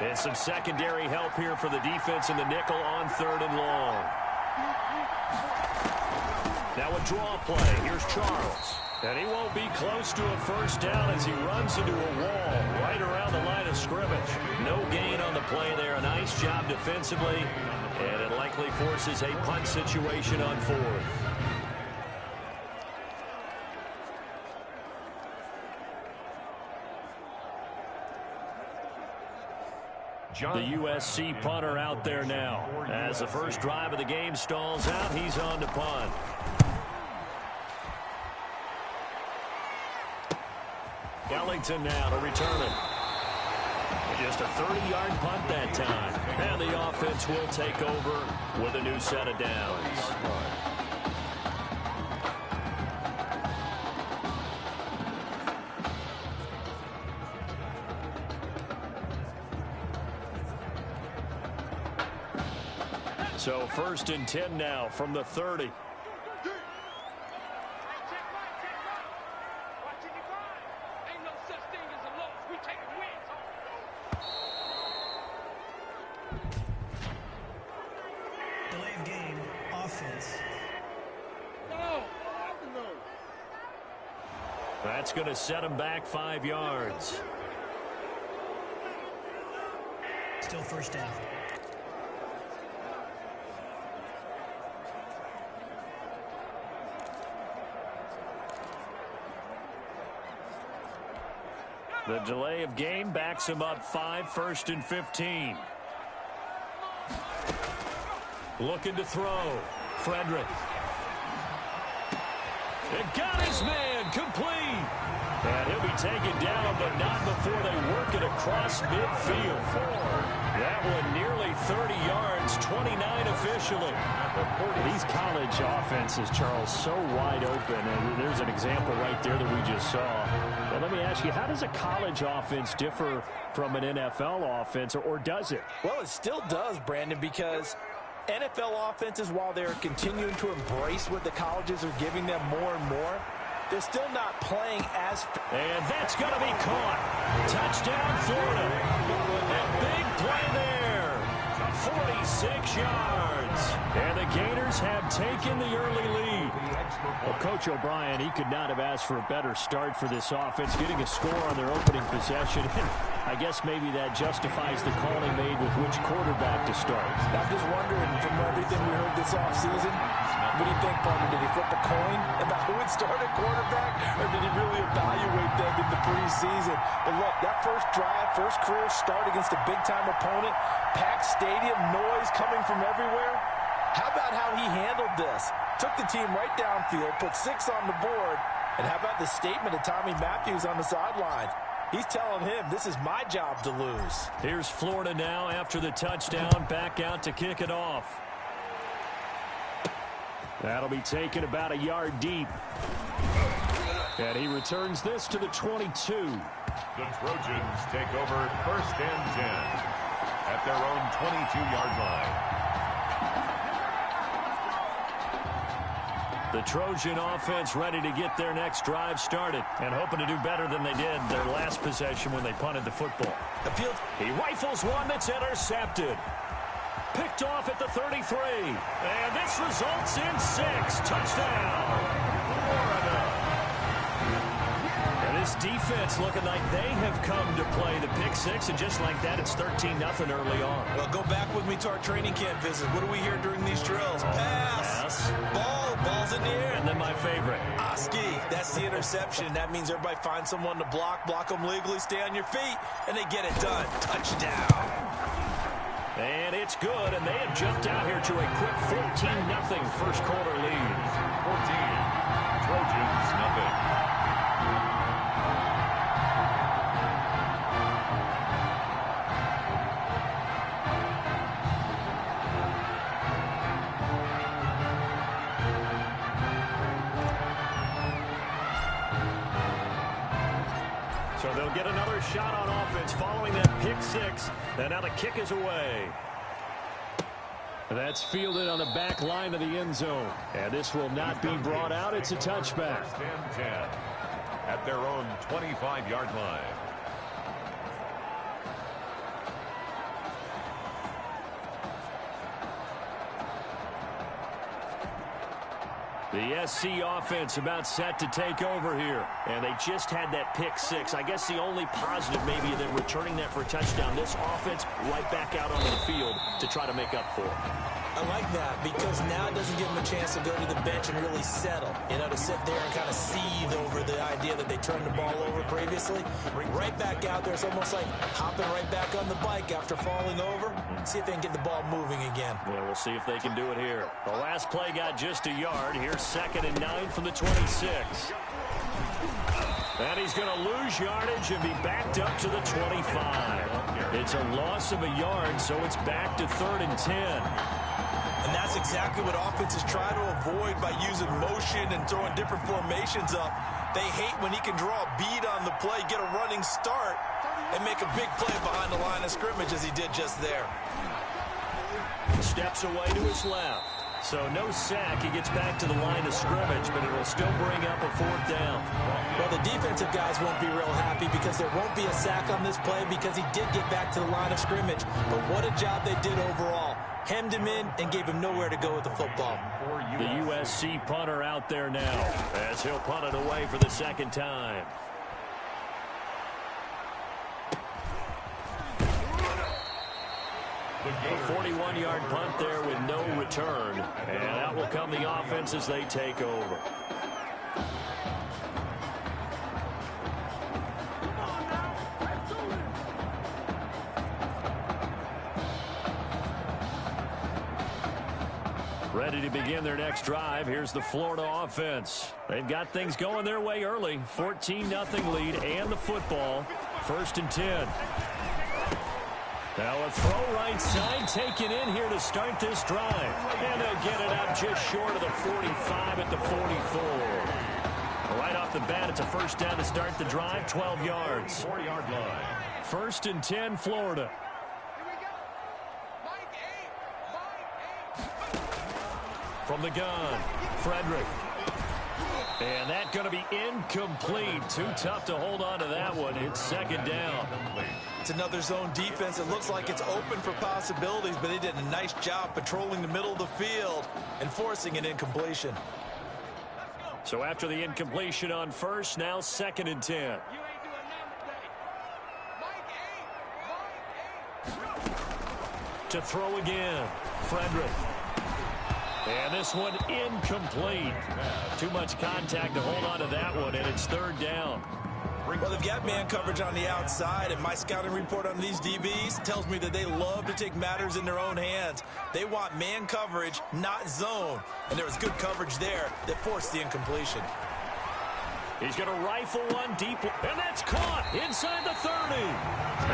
And some secondary help here for the defense in the nickel on 3rd and long. Now a draw play. Here's Charles. And he won't be close to a first down as he runs into a wall right around the line of scrimmage. No gain on the play there. A nice job defensively. And it likely forces a punt situation on 4th. The USC punter out there now. As the first drive of the game stalls out, he's on to punt. Ellington now to return it. Just a 30-yard punt that time. And the offense will take over with a new set of downs. So 1st and 10 now from the 30. Delay of game, offense. That's going to set him back 5 yards. Still first down. The delay of game backs him up 5, 1st and 15. Looking to throw. Frederick. It got his man complete. And he'll be taken down, but not before they work it across midfield. That one nearly 30 yards, 29 officially. These college offenses, Charles, so wide open. And there's an example right there that we just saw. But let me ask you, how does a college offense differ from an NFL offense, or does it? Well, it still does, Brandon, because NFL offenses, while they're continuing to embrace what the colleges are giving them more and more, they're still not playing as... And that's going to be caught. Touchdown, Florida. A big play there. 46 yards. And the Gators have taken the early lead. Well, Coach O'Brien, he could not have asked for a better start for this offense, getting a score on their opening possession. I guess maybe that justifies the call he made with which quarterback to start. I'm just wondering, from everything we heard this offseason, what do you think, Palmer? Did he flip a coin about who would start at quarterback, or did he really evaluate them in the preseason? But look, that first drive, first career start against a big-time opponent, packed stadium, noise coming from everywhere. How about how he handled this? Took the team right downfield, put 6 on the board, and how about the statement of Tommy Matthews on the sideline? He's telling him, this is my job to lose. Here's Florida now after the touchdown, back out to kick it off. That'll be taken about a yard deep. And he returns this to the 22. The Trojans take over 1st and 10 at their own 22-yard line. The Trojan offense ready to get their next drive started and hoping to do better than they did their last possession when they punted the football. He rifles one that's intercepted. Picked off at the 33. And this results in 6. Touchdown. Florida. And this defense looking like they have come to play the pick 6, and just like that, it's 13-0 early on. Well, go back with me to our training camp visit. What do we hear during these drills? Pass. Ball's in the air. And then my favorite. Oski. That's the interception. That means everybody finds someone to block them legally, stay on your feet, and they get it done. Touchdown. And it's good, and they have jumped out here to a quick 14-0 first quarter lead. 14. Trojans, nothing. So they'll get another shot on offense following that pick six. And now the kick is away. That's fielded on the back line of the end zone. And this will not be brought out. It's a touchback. First and 10 at their own 25-yard line. The SC offense about set to take over here. And they just had that pick six. I guess the only positive maybe than returning that for a touchdown. This offense right back out onto the field to try to make up for it. I like that because now it doesn't give them a chance to go to the bench and really settle. You know, to sit there and kind of seethe over the idea that they turned the ball over previously. Right back out there. It's almost like hopping right back on the bike after falling over. See if they can get the ball moving again. Yeah, we'll see if they can do it here. The last play got just a yard. Here's 2nd and 9 from the 26. And he's going to lose yardage and be backed up to the 25. It's a loss of a yard, so it's back to 3rd and 10. And that's exactly what offenses try to avoid by using motion and throwing different formations up. They hate when he can draw a bead on the play, get a running start, and make a big play behind the line of scrimmage as he did just there. Steps away to his left. So no sack. He gets back to the line of scrimmage, but it'll still bring up a 4th down. Well, the defensive guys won't be real happy because there won't be a sack on this play because he did get back to the line of scrimmage. But what a job they did overall. Hemmed him in and gave him nowhere to go with the football. The USC punter out there now as he'll punt it away for the 2nd time. A 41-yard punt there with no return. And out will come the offense as they take over. Ready to begin their next drive. Here's the Florida offense. They've got things going their way early. 14-0 lead and the football. 1st and 10. Now a throw right side taken in here to start this drive. And they'll get it out just short of the 45 at the 44. Right off the bat, it's a 1st down to start the drive, 12 yards. 4-yard line. 1st and 10, Florida. From the gun, Frederick. And that's going to be incomplete. Too tough to hold on to that one. It's 2nd down. It's another zone defense. It looks like it's open for possibilities, but they did a nice job patrolling the middle of the field and forcing an incompletion. So after the incompletion on 1st, now 2nd and 10. To throw again, Frederick. And this one incomplete. Too much contact to hold on to that one, and it's 3rd down. Well, they've got man coverage on the outside, and my scouting report on these DBs tells me that they love to take matters in their own hands. They want man coverage, not zone. And there was good coverage there that forced the incompletion. He's going to rifle one deep, and that's caught inside the 30.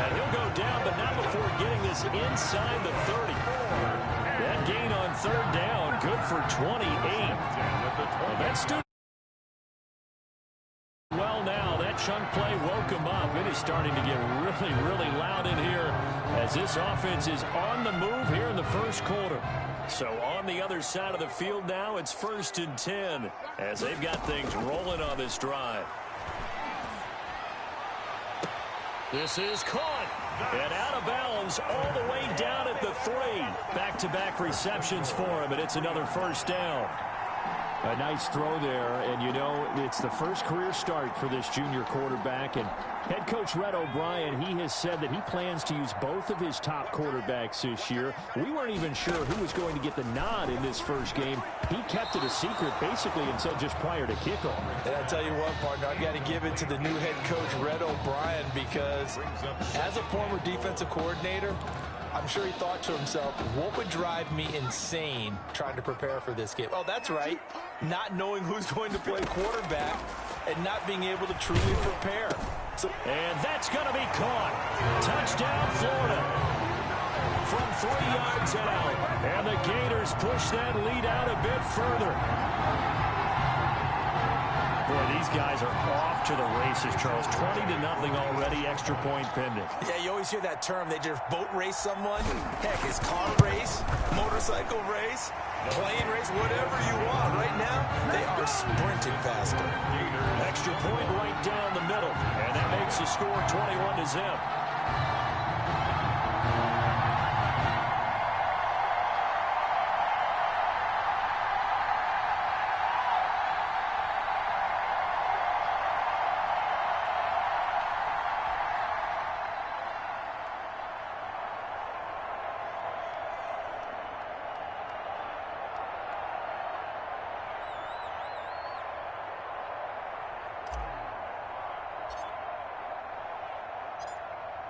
And he'll go down, but not before getting this inside the 30. That gain on 3rd down, good for 28. That's well now. That chunk play woke him up. It is starting to get really, really loud in here as this offense is on the move here in the 1st quarter. So on the other side of the field now, it's 1st and 10 as they've got things rolling on this drive. This is caught and out of bounds all the way down at the 3. Back-to-back receptions for him, and it's another 1st down. A nice throw there, and you know, it's the first career start for this junior quarterback, and head coach Red O'Brien, he has said that he plans to use both of his top quarterbacks this year. We weren't even sure who was going to get the nod in this first game. He kept it a secret basically until just prior to kickoff. And I tell you what, partner, I've got to give it to the new head coach Red O'Brien because as a former defensive coordinator, I'm sure he thought to himself, what would drive me insane trying to prepare for this game? Oh, that's right. Not knowing who's going to play quarterback and not being able to truly prepare. And that's going to be caught. Touchdown, Florida. From 3 yards out. And the Gators push that lead out a bit further. Boy, these guys are off to the races, Charles. 20-0 already, extra point pending. Yeah, you always hear that term. They just boat race someone. Heck, it's car race, motorcycle race, plane race, whatever you want. Right now, they are sprinting faster. Extra point right down the middle, and that makes the score 21-0.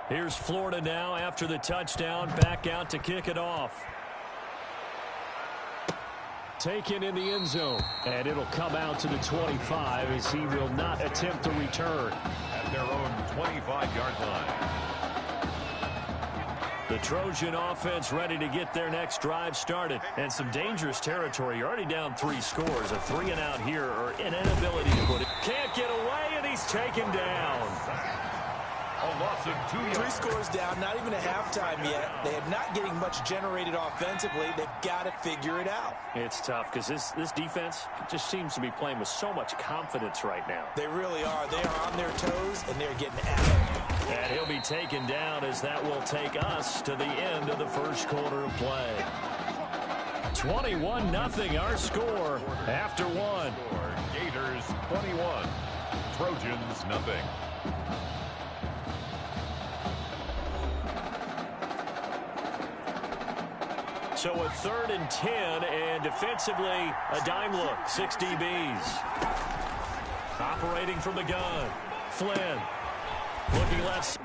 Here's Florida now after the touchdown, back out to kick it off. Taken in the end zone, and it'll come out to the 25 as he will not attempt to return. At their own 25-yard line. The Trojan offense ready to get their next drive started. And some dangerous territory. You're already down 3 scores. A 3-and-out here or an inability to put it. Can't get away, and he's taken down. A loss of 2 yards. 3 scores down, not even a halftime yet. They are not getting much generated offensively. They've got to figure it out. It's tough because this defense just seems to be playing with so much confidence right now. They really are. They are on their toes, and they're getting at it. And he'll be taken down as that will take us to the end of the first quarter of play. 21-0 our score after 1. Gators 21, Trojans nothing. So a 3rd and 10, and defensively, a dime look, 6 DBs. Operating from the gun, Flynn. Looking left.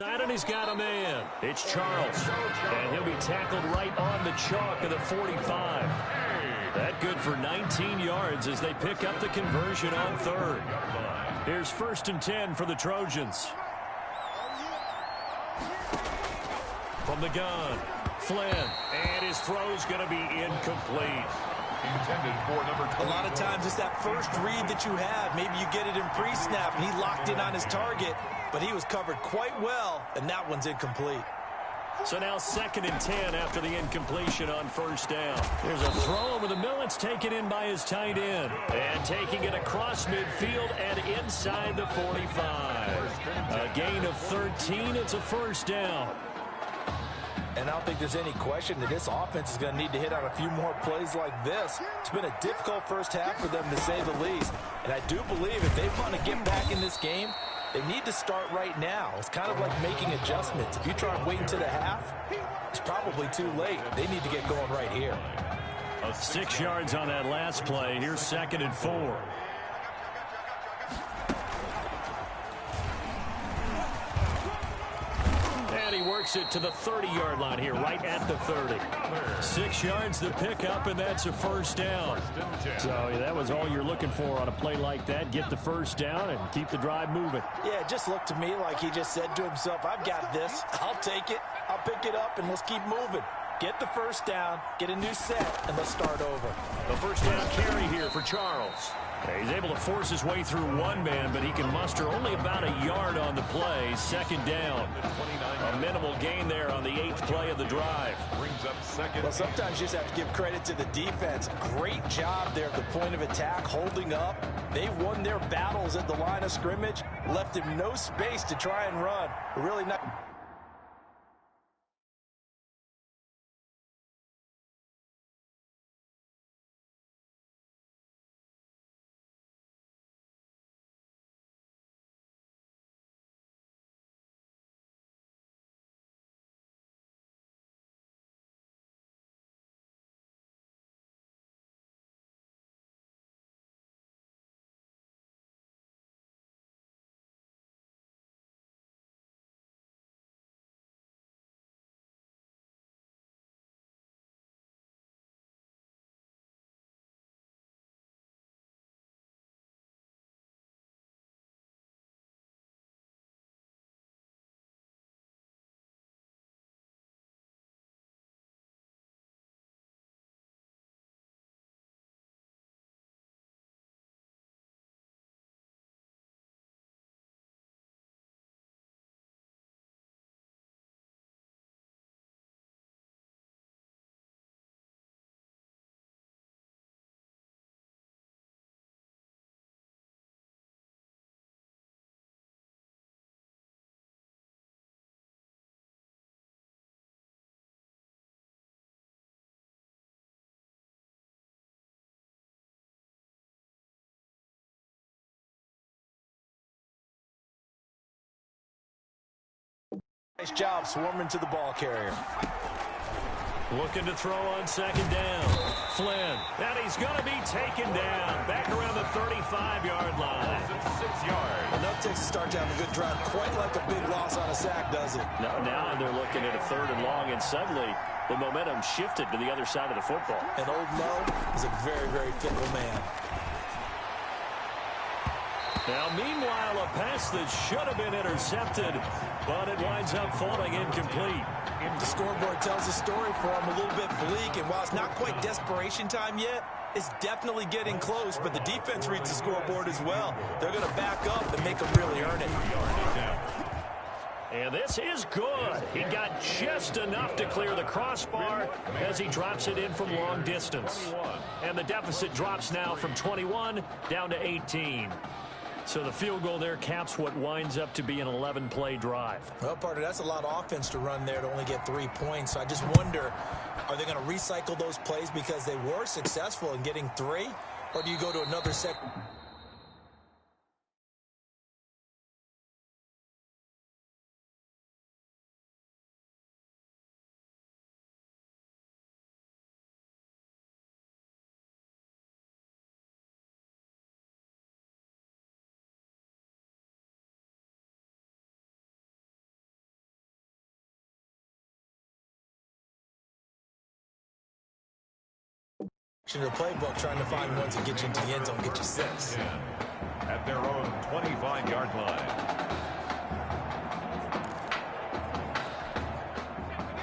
And he's got a man. It's Charles. And he'll be tackled right on the chalk of the 45. That good for 19 yards as they pick up the conversion on 3rd. Here's 1st and 10 for the Trojans. From the gun, Flynn. And his throw's going to be incomplete. Intended for number 20. A lot of times it's that first read that you have. Maybe you get it in pre-snap, and he locked in on his target. But he was covered quite well, and that one's incomplete. So now 2nd and 10 after the incompletion on 1st down. There's a throw over the middle. It's taken in by his tight end. And taking it across midfield and inside the 45. A gain of 13. It's a 1st down. And I don't think there's any question that this offense is going to need to hit on a few more plays like this. It's been a difficult first half for them, to say the least. And I do believe if they want to get back in this game, they need to start right now. It's kind of like making adjustments. If you try and wait until the half, it's probably too late. They need to get going right here. 6 yards on that last play. Here's 2nd and 4. And he works it to the 30-yard line here, right at the 30. 6 yards to pick up, and that's a 1st down. So that was all you're looking for on a play like that. Get the 1st down and keep the drive moving. Yeah, it just looked to me like he just said to himself, I've got this. I'll take it. I'll pick it up, and let's keep moving. Get the 1st down, get a new set, and let's start over. The 1st down carry here for Charles. He's able to force his way through one man, but he can muster only about a yard on the play. 2nd down. A minimal gain there on the 8th play of the drive. Brings up second. Well, sometimes you just have to give credit to the defense. Great job there at the point of attack, holding up. They won their battles at the line of scrimmage, left him no space to try and run. Really not. Nice job swarming to the ball carrier. Looking to throw on second down. Flynn. And he's going to be taken down. Back around the 35-yard line. 6 yards. Enough takes to start to have a good drive. Quite like a big loss on a sack, does it? Now they're looking at a 3rd and long, and suddenly the momentum shifted to the other side of the football. And old Mo is a very, very fickle man. Now, meanwhile, a pass that should have been intercepted, but it winds up falling incomplete. The scoreboard tells a story for him, a little bit bleak, and while it's not quite desperation time yet, it's definitely getting close, but the defense reads the scoreboard as well. They're going to back up and make them really earn it. And this is good. He got just enough to clear the crossbar as he drops it in from long distance. And the deficit drops now from 21 down to 18. So the field goal there caps what winds up to be an 11-play drive. Well, partner, that's a lot of offense to run there to only get 3 points. So I just wonder, are they going to recycle those plays because they were successful in getting 3? Or do you go to another second? To the playbook, trying to find ones that get you into the end zone, get you 6. At their own 25-yard line.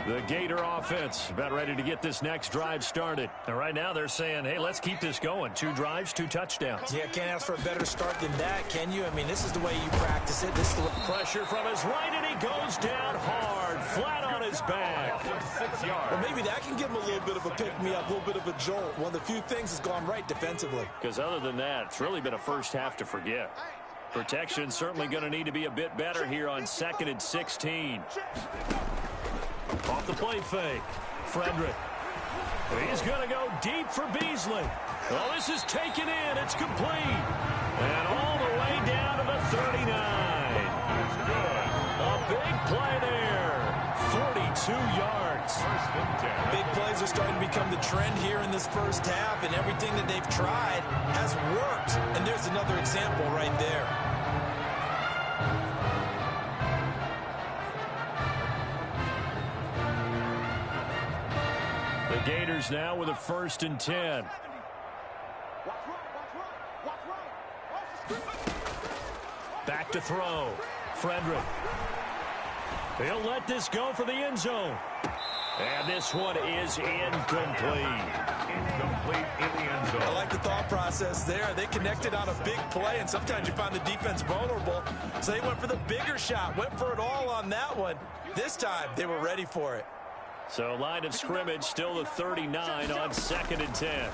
The Gator offense about ready to get this next drive started. And right now they're saying, hey, let's keep this going. 2 drives, 2 touchdowns. Yeah, can't ask for a better start than that, can you? I mean, this is the way you practice it. This is the pressure from his right, and he goes down hard, flat on his back. 6 yards. Well, maybe that can give him a little bit of a pick-me-up, a little bit of a jolt. One of the few things that's gone right defensively. Because other than that, it's really been a first half to forget. Protection certainly going to need to be a bit better here on 2nd and 16. Off the play fake. Frederick. He's going to go deep for Beasley. Well, this is taken in. It's complete. And all the way down to the 39. That's good. A big play there. 42 yards. First and 10. Big plays are starting to become the trend here in this first half, and everything that they've tried has worked. And there's another example right there. The Gators now with a 1st and 10. Back to throw. Frederick. He'll let this go for the end zone. And this one is incomplete. Incomplete in the end zone. I like the thought process there. They connected on a big play, and sometimes you find the defense vulnerable. So they went for the bigger shot, went for it all on that one. This time, they were ready for it. So line of scrimmage still the 39 on 2nd and 10.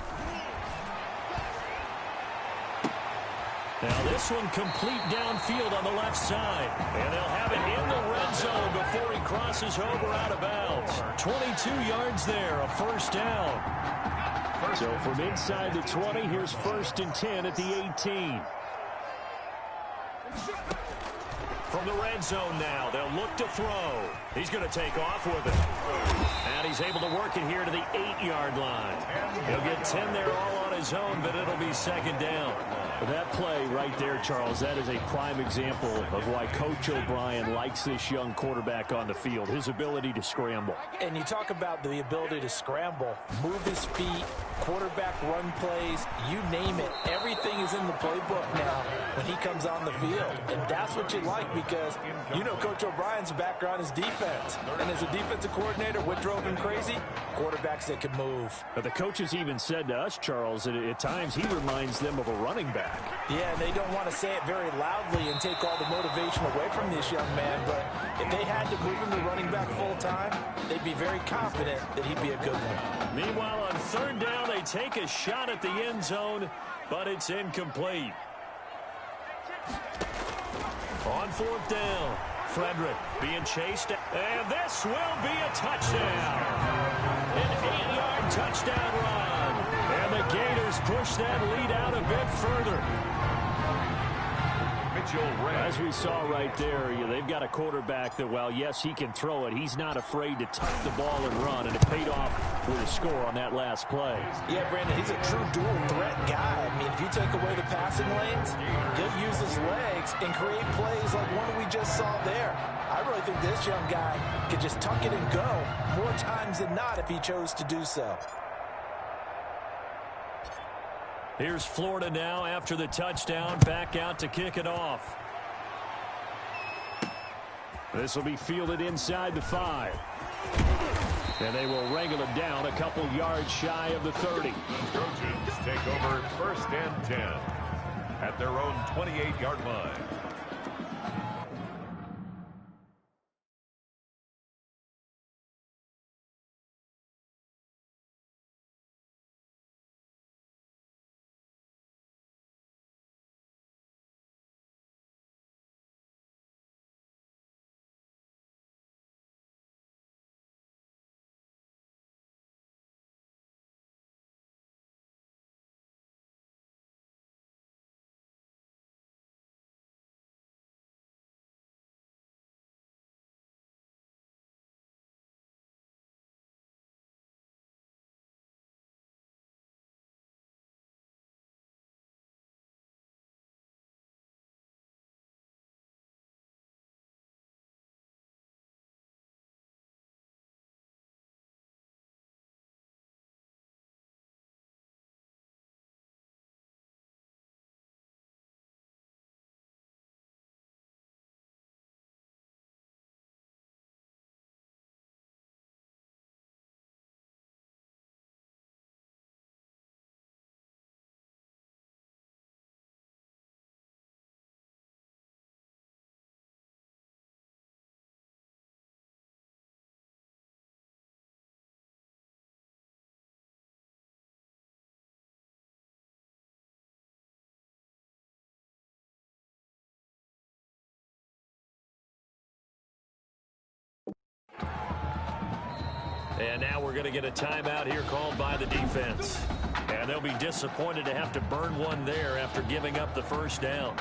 Now this one complete downfield on the left side. And they'll have it in the red zone before he crosses over out of bounds. 22 yards there, a first down. So from inside the 20, here's 1st and 10 at the 18. From the red zone now, they'll look to throw. He's going to take off with it. And he's able to work it here to the 8-yard line. He'll get 10 there all on his own, but it'll be 2nd down. That play right there, Charles, that is a prime example of why Coach O'Brien likes this young quarterback on the field, his ability to scramble. And you talk about the ability to scramble, move his feet, quarterback run plays, you name it. Everything is in the playbook now when he comes on the field. And that's what you like because, you know, Coach O'Brien's background is defense. And as a defensive coordinator, what drove him crazy? Quarterbacks that can move. But the coaches even said to us, Charles, that at times he reminds them of a running back. Yeah, they don't want to say it very loudly and take all the motivation away from this young man, but if they had to move him to running back full time, they'd be very confident that he'd be a good one. Meanwhile, on 3rd down, they take a shot at the end zone, but it's incomplete. On 4th down, Frederick being chased, and this will be a touchdown. An 8-yard touchdown run. And the Gators push that lead out a bit further. As we saw right there, they've got a quarterback that, while, yes, he can throw it, he's not afraid to tuck the ball and run, and it paid off with a score on that last play. Yeah, Brandon, he's a true dual threat guy. I mean, if you take away the passing lanes, he'll use his legs and create plays like one we just saw there. I really think this young guy could just tuck it and go more times than not if he chose to do so. Here's Florida now after the touchdown, back out to kick it off. This will be fielded inside the 5. And they will wrangle it down a couple yards shy of the 30. The Trojans take over 1st and 10 at their own 28-yard line. And now we're going to get a timeout here called by the defense. And they'll be disappointed to have to burn one there after giving up the 1st down.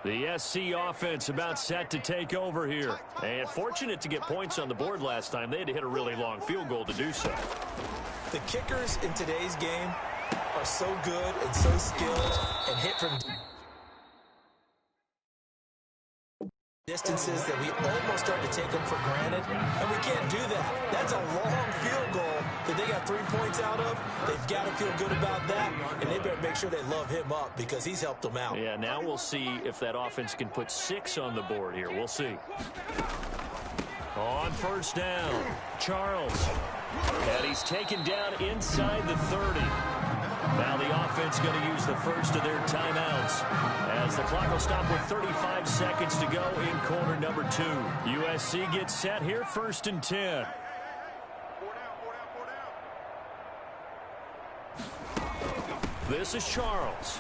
The SC offense about set to take over here. And fortunate to get points on the board last time. They had to hit a really long field goal to do so. The kickers in today's game are so good and so skilled and hit from distances that we almost start to take them for granted, and we can't do that. That's a long field goal that they got 3 points out of. They've got to feel good about that, and they better make sure they love him up because he's helped them out. Yeah, now we'll see if that offense can put 6 on the board here. We'll see. On first down, Charles. And he's taken down inside the 30. Now the offense going to use the first of their timeouts as the clock will stop with 35 seconds to go in quarter number 2. USC gets set here, 1st and 10. This is Charles.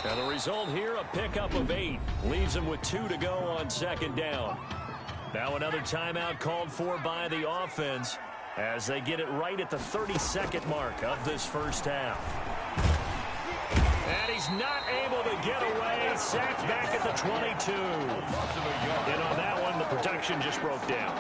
And the result here, a pickup of 8. Leaves him with 2 to go on 2nd down. Now another timeout called for by the offense as they get it right at the 32nd mark of this first half. And he's not able to get away. Sacked back at the 22. And on that one, the protection just broke down.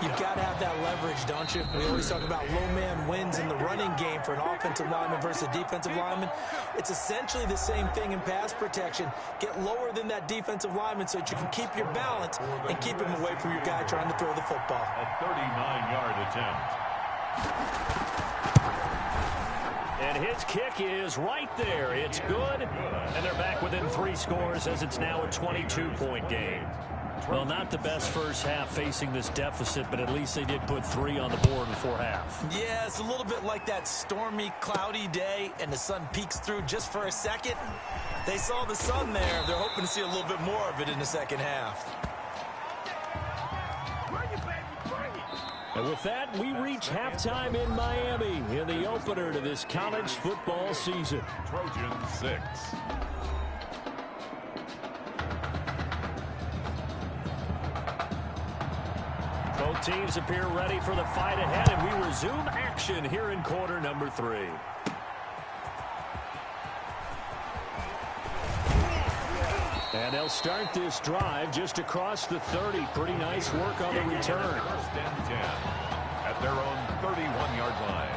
You've got to have that leverage, don't you? We always talk about low man wins in the running game for an offensive lineman versus a defensive lineman. It's essentially the same thing in pass protection. Get lower than that defensive lineman so that you can keep your balance and keep him away from your guy trying to throw the football. A 39-yard attempt. And his kick is right there. It's good. And they're back within 3 scores as it's now a 22-point game. Well, not the best first half facing this deficit, but at least they did put 3 on the board before half. Yeah, it's a little bit like that stormy, cloudy day, and the sun peeks through just for a second. They saw the sun there. They're hoping to see a little bit more of it in the second half. And with that, we reach halftime in Miami in the opener to this college football season. Trojans 6. Both teams appear ready for the fight ahead, and we resume action here in quarter number 3. And they'll start this drive just across the 30. Pretty nice work on the return. 1st and 10 at their own 31-yard line.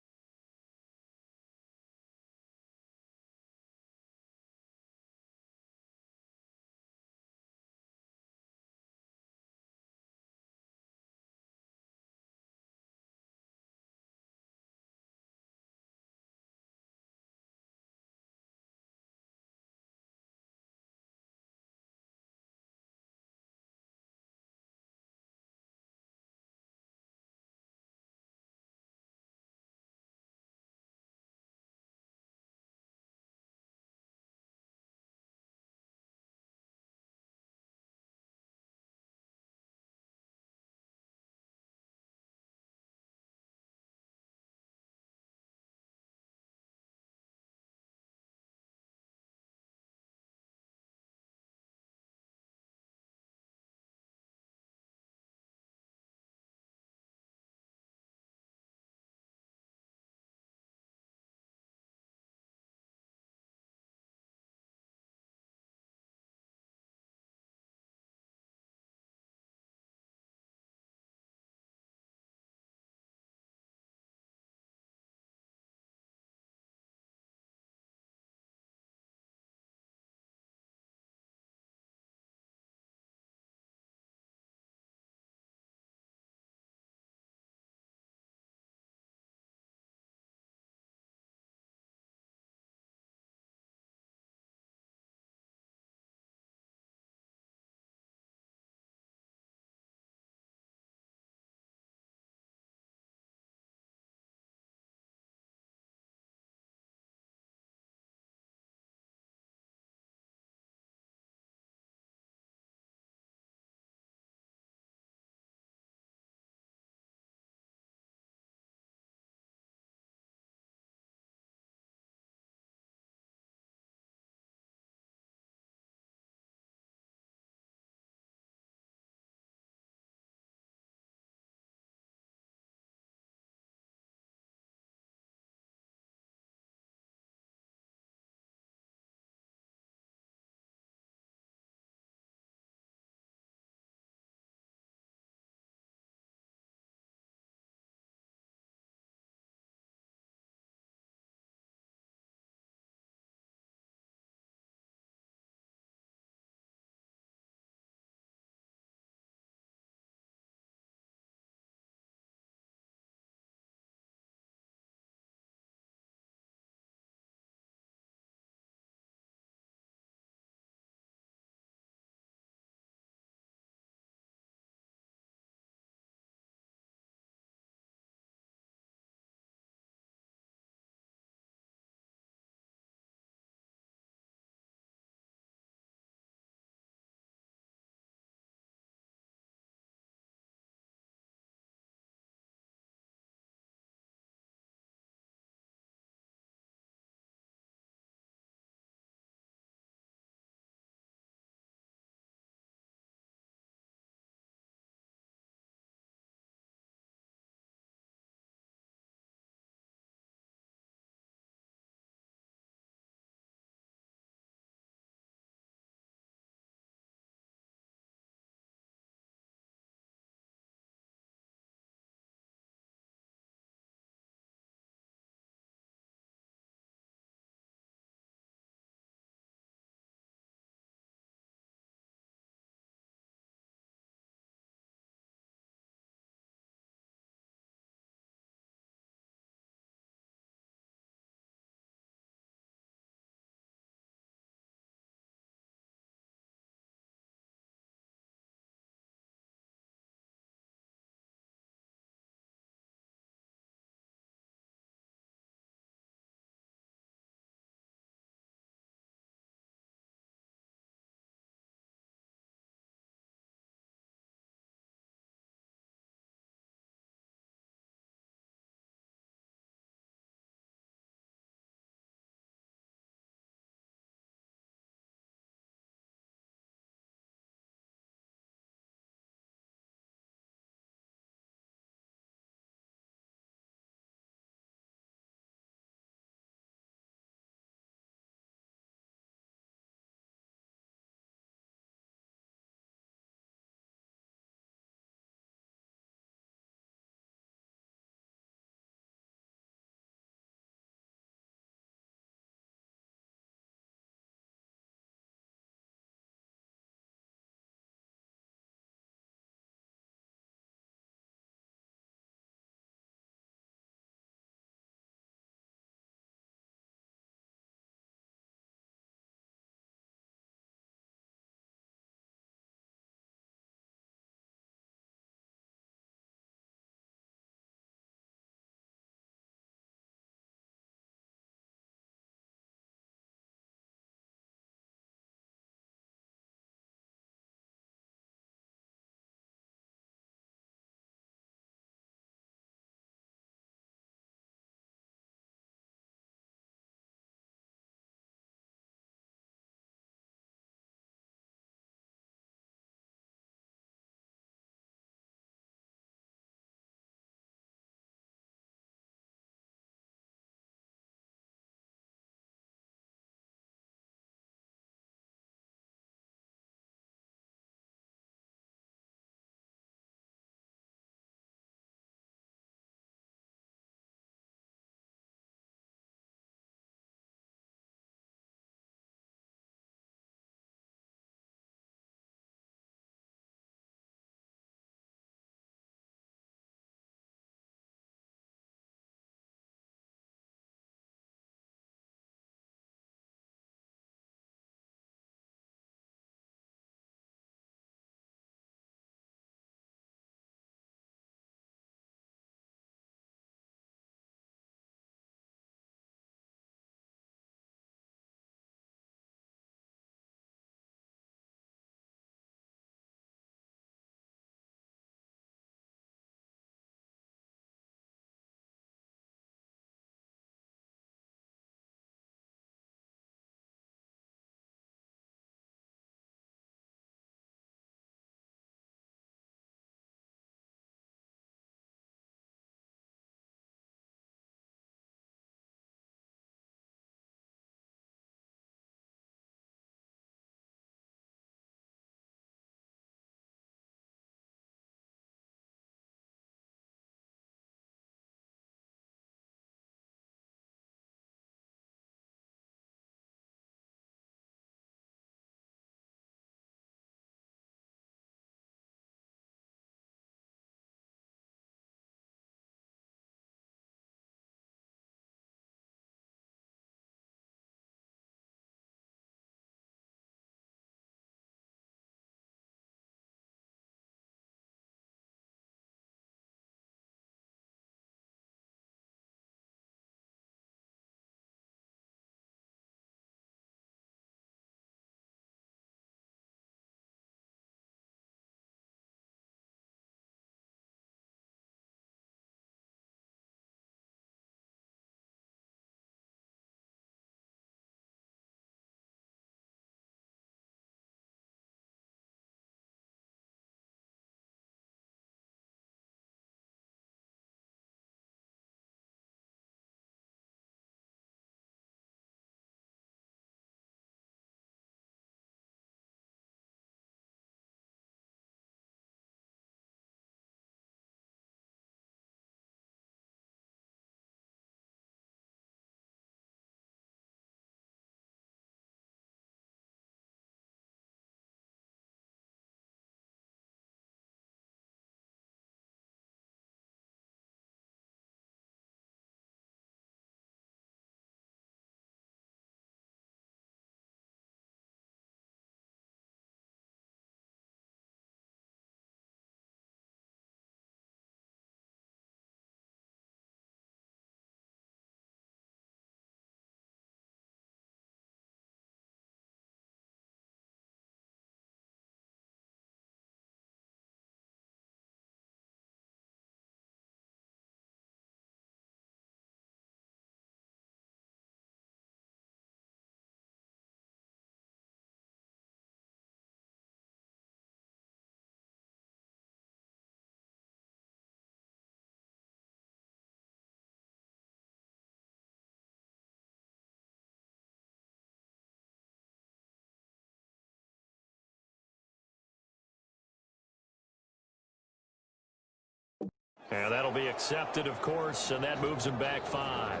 And that'll be accepted, of course, and that moves him back 5.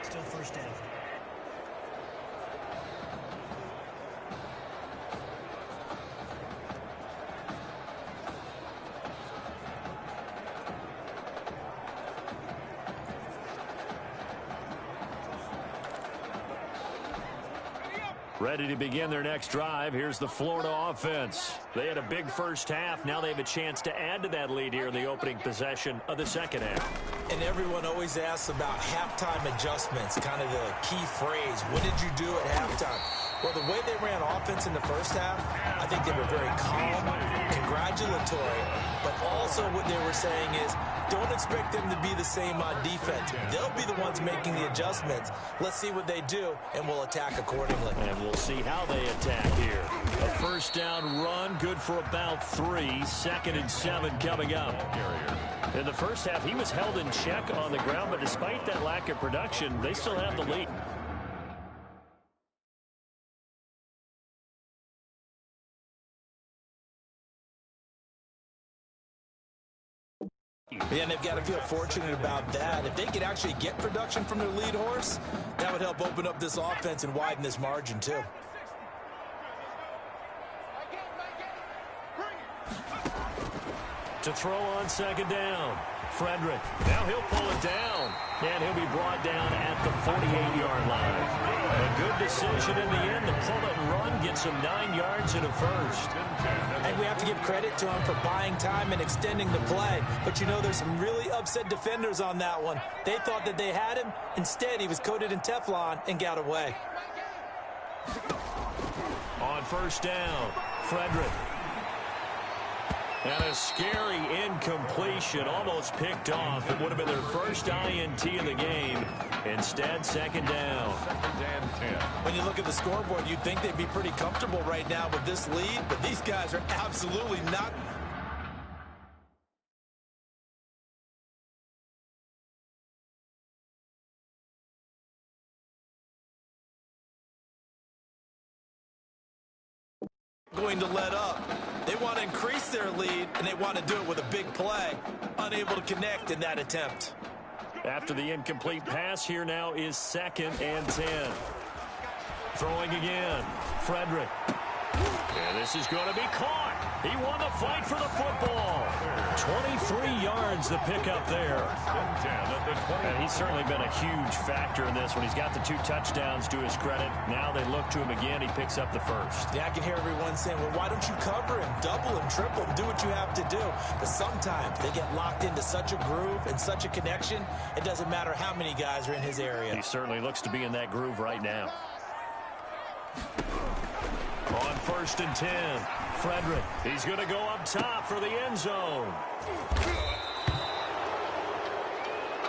Still first down. Ready to begin their next drive. Here's the Florida offense. They had a big first half. Now they have a chance to add to that lead here in the opening possession of the second half. And everyone always asks about halftime adjustments, kind of the key phrase. What did you do at halftime? Well, the way they ran offense in the first half, I think they were very calm, congratulatory, but also what they were saying is, don't expect them to be the same on defense. They'll be the ones making the adjustments. Let's see what they do, and we'll attack accordingly. And we'll see how they attack here. A first down run, good for about 3. 2nd and 7 coming up. In the first half, he was held in check on the ground, but despite that lack of production, they still have the lead. Yeah, and they've got to feel fortunate about that. If they could actually get production from their lead horse, that would help open up this offense and widen this margin, too. To throw on 2nd down. Frederick. Now he'll pull it down. And he'll be brought down at the 48-yard line. A good decision in the end. The pull and run gets him 9 yards and a first. And we have to give credit to him for buying time and extending the play. But you know, there's some really upset defenders on that one. They thought that they had him. Instead, he was coated in Teflon and got away. On first down, Frederick. And a scary incompletion, almost picked off. It would have been their first INT of the game. Instead, 2nd down. 2nd and 10. When you look at the scoreboard, you'd think they'd be pretty comfortable right now with this lead, but these guys are absolutely not. Going to let up. They want to increase their lead, and they want to do it with a big play. Unable to connect in that attempt. After the incomplete pass, here now is 2nd and 10. Throwing again. Frederick. And this is going to be caught. He won the fight for the football. 23 yards the pickup there. And he's certainly been a huge factor in this when he's got the 2 touchdowns to his credit. Now they look to him again. He picks up the first. Yeah, I can hear everyone saying, well, why don't you cover him, double him, triple him, do what you have to do. But sometimes they get locked into such a groove and such a connection, it doesn't matter how many guys are in his area. He certainly looks to be in that groove right now. On 1st and 10, Frederick. He's going to go up top for the end zone.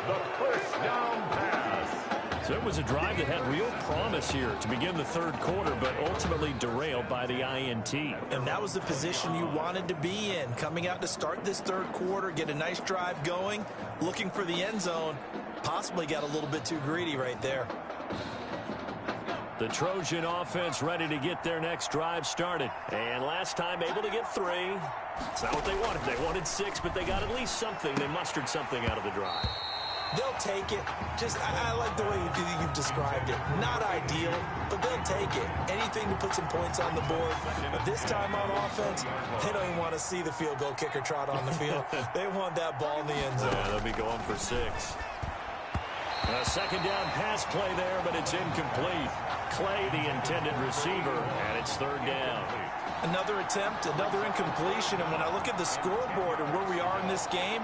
The first down pass. So it was a drive that had real promise here to begin the 3rd quarter, but ultimately derailed by the INT. And that was the position you wanted to be in. Coming out to start this 3rd quarter, get a nice drive going, looking for the end zone. Possibly got a little bit too greedy right there. The Trojan offense ready to get their next drive started. And last time able to get 3. It's not what they wanted. They wanted 6, but they got at least something. They mustered something out of the drive. They'll take it. I like the way you've described it. Not ideal, but they'll take it. Anything to put some points on the board. But this time on offense, they don't want to see the field goal kicker trot on the field. They want that ball in the end zone. Yeah, they'll be going for 6. A 2nd down pass play there, but it's incomplete. Clay, the intended receiver, and it's 3rd down. Another attempt, another incompletion, and when I look at the scoreboard and where we are in this game,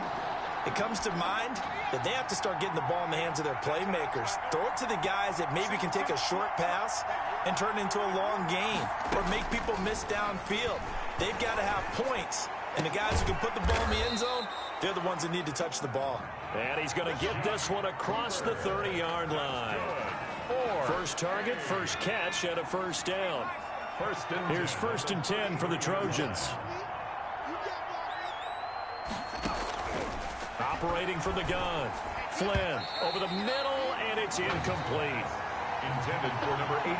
it comes to mind that they have to start getting the ball in the hands of their playmakers. Throw it to the guys that maybe can take a short pass and turn it into a long gain or make people miss downfield. They've got to have points, and the guys who can put the ball in the end zone, they're the ones that need to touch the ball. And he's going to get this one across the 30-yard line. First target, first catch, and a first down. Here's 1st and 10 for the Trojans. Operating from the gun. Flynn over the middle, and it's incomplete. intended for number 82.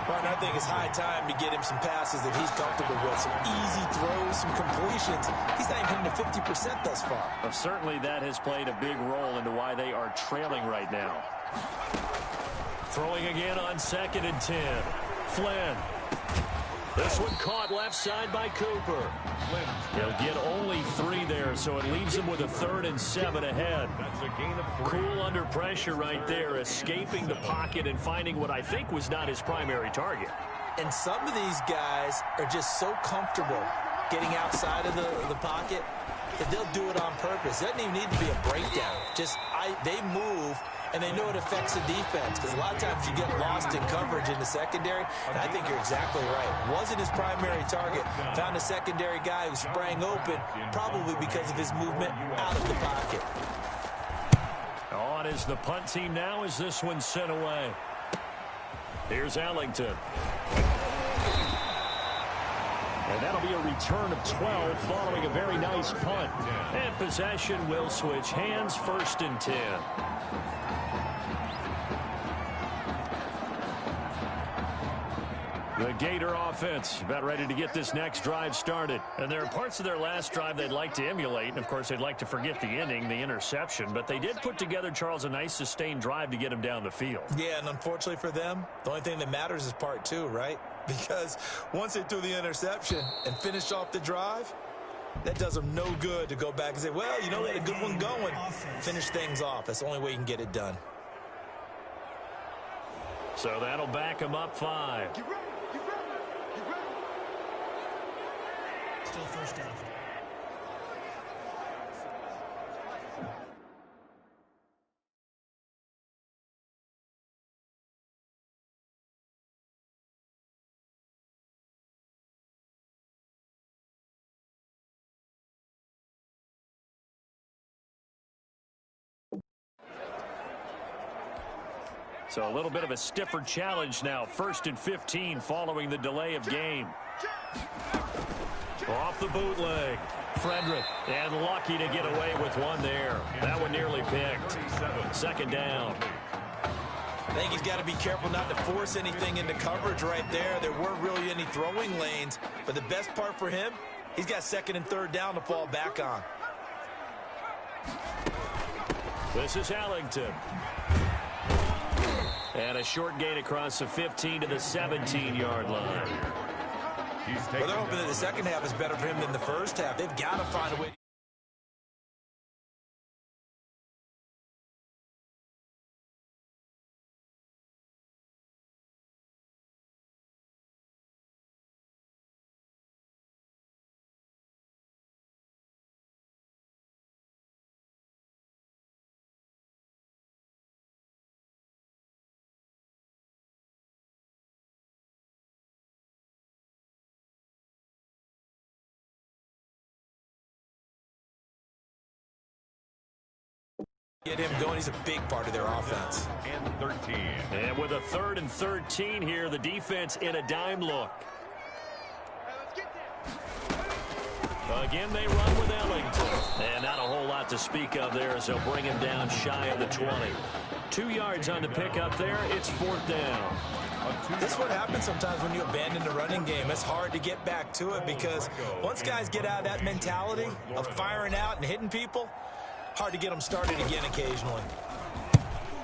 Martin, I think it's high time to get him some passes that he's comfortable with, some easy throws, some completions. He's not even hitting to 50% thus far. Well, certainly that has played a big role into why they are trailing right now. Throwing again on 2nd and 10. Flynn. This one caught left side by Cooper. They'll get only 3 there, so it leaves them with a 3rd and 7 ahead. That's a gain of 3. Cool under pressure right there, escaping the pocket and finding what I think was not his primary target. And some of these guys are just so comfortable getting outside of the pocket that they'll do it on purpose. It doesn't even need to be a breakdown. They move, and they know it affects the defense, because a lot of times you get lost in coverage in the secondary, and I think you're exactly right. Wasn't his primary target. Found a secondary guy who sprang open, probably because of his movement out of the pocket. On is the punt team now as this one's sent away. Here's Ellington. And that'll be a return of 12 following a very nice punt. And possession will switch hands, 1st and 10. The Gator offense about ready to get this next drive started. And there are parts of their last drive they'd like to emulate. And, of course, they'd like to forget the inning, the interception. But they did put together, Charles, a nice sustained drive to get them down the field. Yeah, and unfortunately for them, the only thing that matters is part 2, right? Because once they threw the interception and finished off the drive, that does them no good to go back and say, well, you know, they had a good one going. Finish things off. That's the only way you can get it done. So that'll back them up 5. Still first down. So a little bit of a stiffer challenge now. 1st and 15 following the delay of game. Off the bootleg. Frederick. And lucky to get away with one there. That one nearly picked. 2nd down. I think he's got to be careful not to force anything into coverage right there. There weren't really any throwing lanes. But the best part for him, he's got 2nd and 3rd down to fall back on. This is Ellington. And a short gain across the 15 to the 17-yard line. Well, they're hoping that the second half is better for him than the first half. They've got to find a way. Get him going. He's a big part of their offense. And 13. And with a 3rd and 13 here, the defense in a dime look. Again, they run with Ellington. And not a whole lot to speak of there as they'll bring him down shy of the 20. 2 yards on the pickup there. It's 4th down. This is what happens sometimes when you abandon the running game. It's hard to get back to it because once guys get out of that mentality of firing out and hitting people, hard to get them started again occasionally.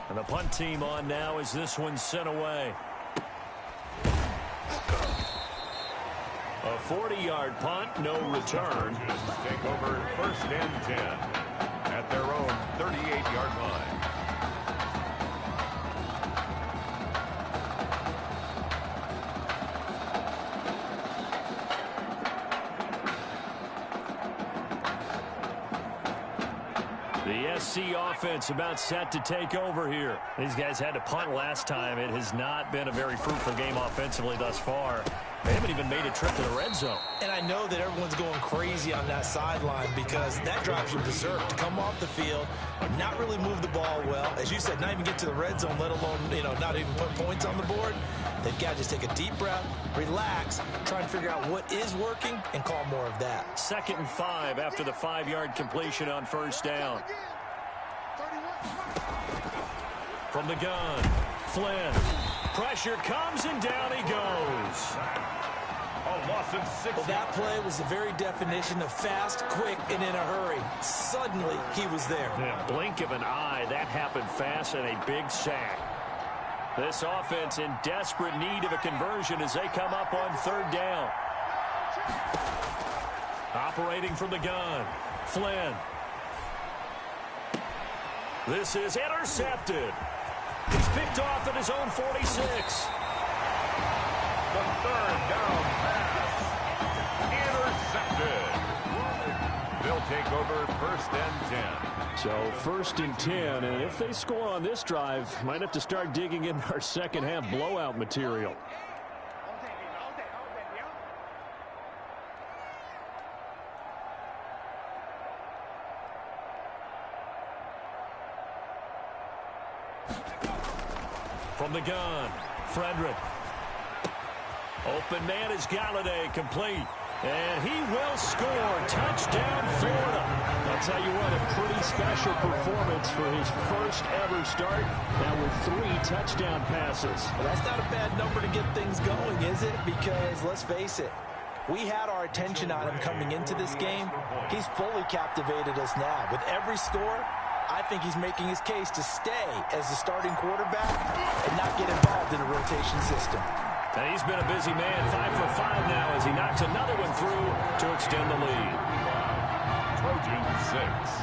And the punt team on now as this one's sent away. A 40-yard punt, no return. Take over 1st and 10 at their own 38-yard line. The SC offense about set to take over here. These guys had to punt last time. It has not been a very fruitful game offensively thus far. They haven't even made a trip to the red zone. And I know that everyone's going crazy on that sideline because that drives you berserk to come off the field, not really move the ball well. As you said, not even get to the red zone, let alone, not even put points on the board. They've got to just take a deep breath, relax, try and figure out what is working, and call more of that. 2nd and 5 after the 5-yard completion on 1st down. From the gun, Flynn. Pressure comes, and down he goes. A loss of 6 Well, that play was the very definition of fast, quick, and in a hurry. Suddenly, he was there. Yeah, blink of an eye. That happened fast and a big sack. This offense in desperate need of a conversion as they come up on third down. Operating from the gun, Flynn. This is intercepted. He's picked off at his own 46. The third down pass. Intercepted. They'll take over 1st and 10. So 1st and 10, and if they score on this drive, might have to start digging in our second half blowout material. From the gun, Frederick. Open man is Galladay, complete. And he will score. Touchdown, Florida. I'll tell you what, a pretty special performance for his first ever start. Now with 3 touchdown passes. Well, that's not a bad number to get things going, is it? Because, let's face it, we had our attention on him coming into this game. He's fully captivated us now. With every score, I think he's making his case to stay as the starting quarterback and not get involved in a rotation system. And he's been a busy man, 5 for 5 now as he knocks another one through to extend the lead. Trojan 6.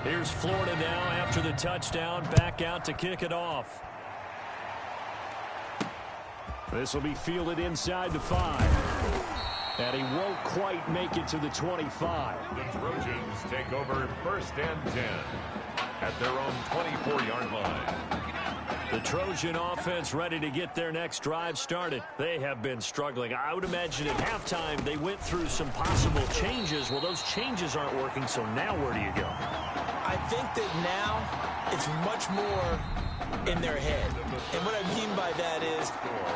Here's Florida now after the touchdown, back out to kick it off. This will be fielded inside the 5. And he won't quite make it to the 25. The Trojans take over 1st and 10 at their own 24-yard line. The Trojan offense ready to get their next drive started. They have been struggling. I would imagine at halftime they went through some possible changes. Well, those changes aren't working, so now where do you go? I think that now it's much more in their head. And what I mean by that is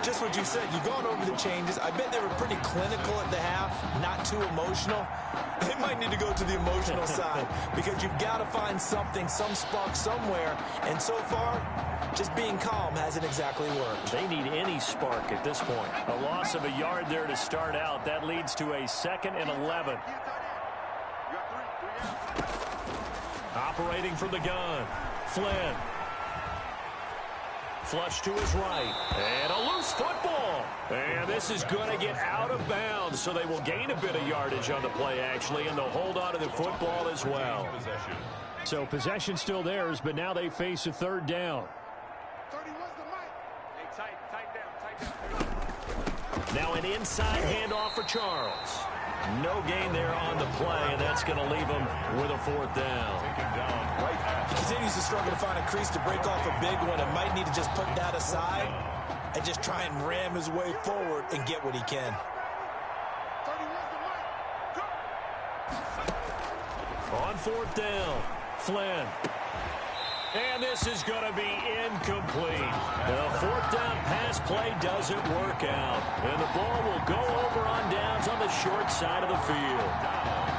just what you said. You've gone over the changes. I bet they were pretty clinical at the half, not too emotional. They might need to go to the emotional side because you've got to find something, some spark somewhere. And so far, just being calm hasn't exactly worked. They need any spark at this point. A loss of a yard there to start out. That leads to a 2nd and 11. Operating from the gun, Flynn. Flush to his right. And a loose football. And this is going to get out of bounds, so they will gain a bit of yardage on the play, actually, and they'll hold on to the football as well. So possession still theirs, but now they face a 3rd down. Now an inside handoff for Charles. No gain there on the play, and that's going to leave him with a 4th down. He continues to struggle to find a crease to break off a big one and might need to just put that aside and just try and ram his way forward and get what he can. On 4th down, Flynn. And this is going to be incomplete. The 4th down pass play doesn't work out. And the ball will go over on downs on the short side of the field.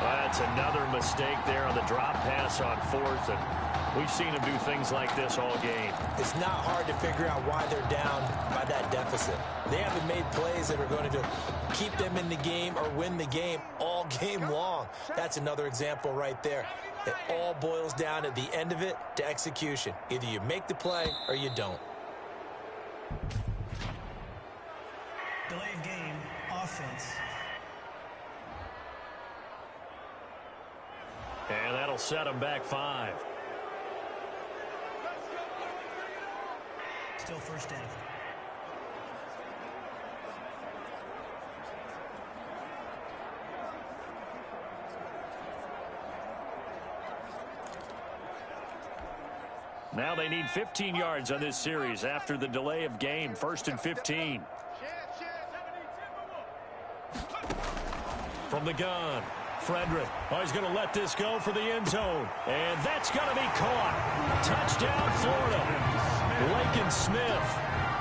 That's another mistake there on the drop pass on 4th. And we've seen him do things like this all game. It's not hard to figure out why they're down by that deficit. They haven't made plays that are going to keep them in the game or win the game all game long. That's another example right there. It all boils down at the end of it to execution. Either you make the play or you don't. Delay of game, offense. And that'll set him back 5. Still 1st down. Now they need 15 yards on this series after the delay of game. 1st and 15. From the gun, Frederick. Oh, he's going to let this go for the end zone. And that's going to be caught. Touchdown, Florida. Lakin Smith,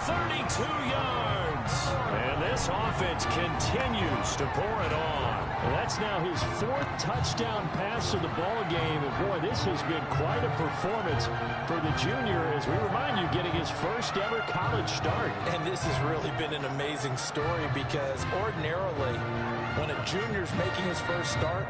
32 yards. And this offense continues to pour it on. And that's now his 4th touchdown pass of the ball game. And, boy, this has been quite a performance for the junior, as we remind you, getting his first ever college start. And this has really been an amazing story because ordinarily, when a junior's making his first start,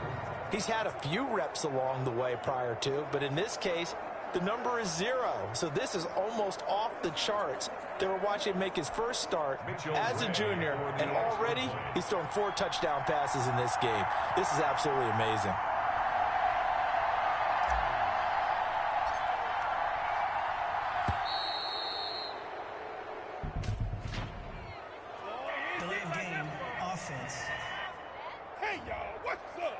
he's had a few reps along the way prior to, but in this case, the number is 0. So this is almost off the charts. They were watching him make his first start as a junior, and already he's thrown 4 touchdown passes in this game. This is absolutely amazing. Delay of game, offense. Hey, y'all, what's up?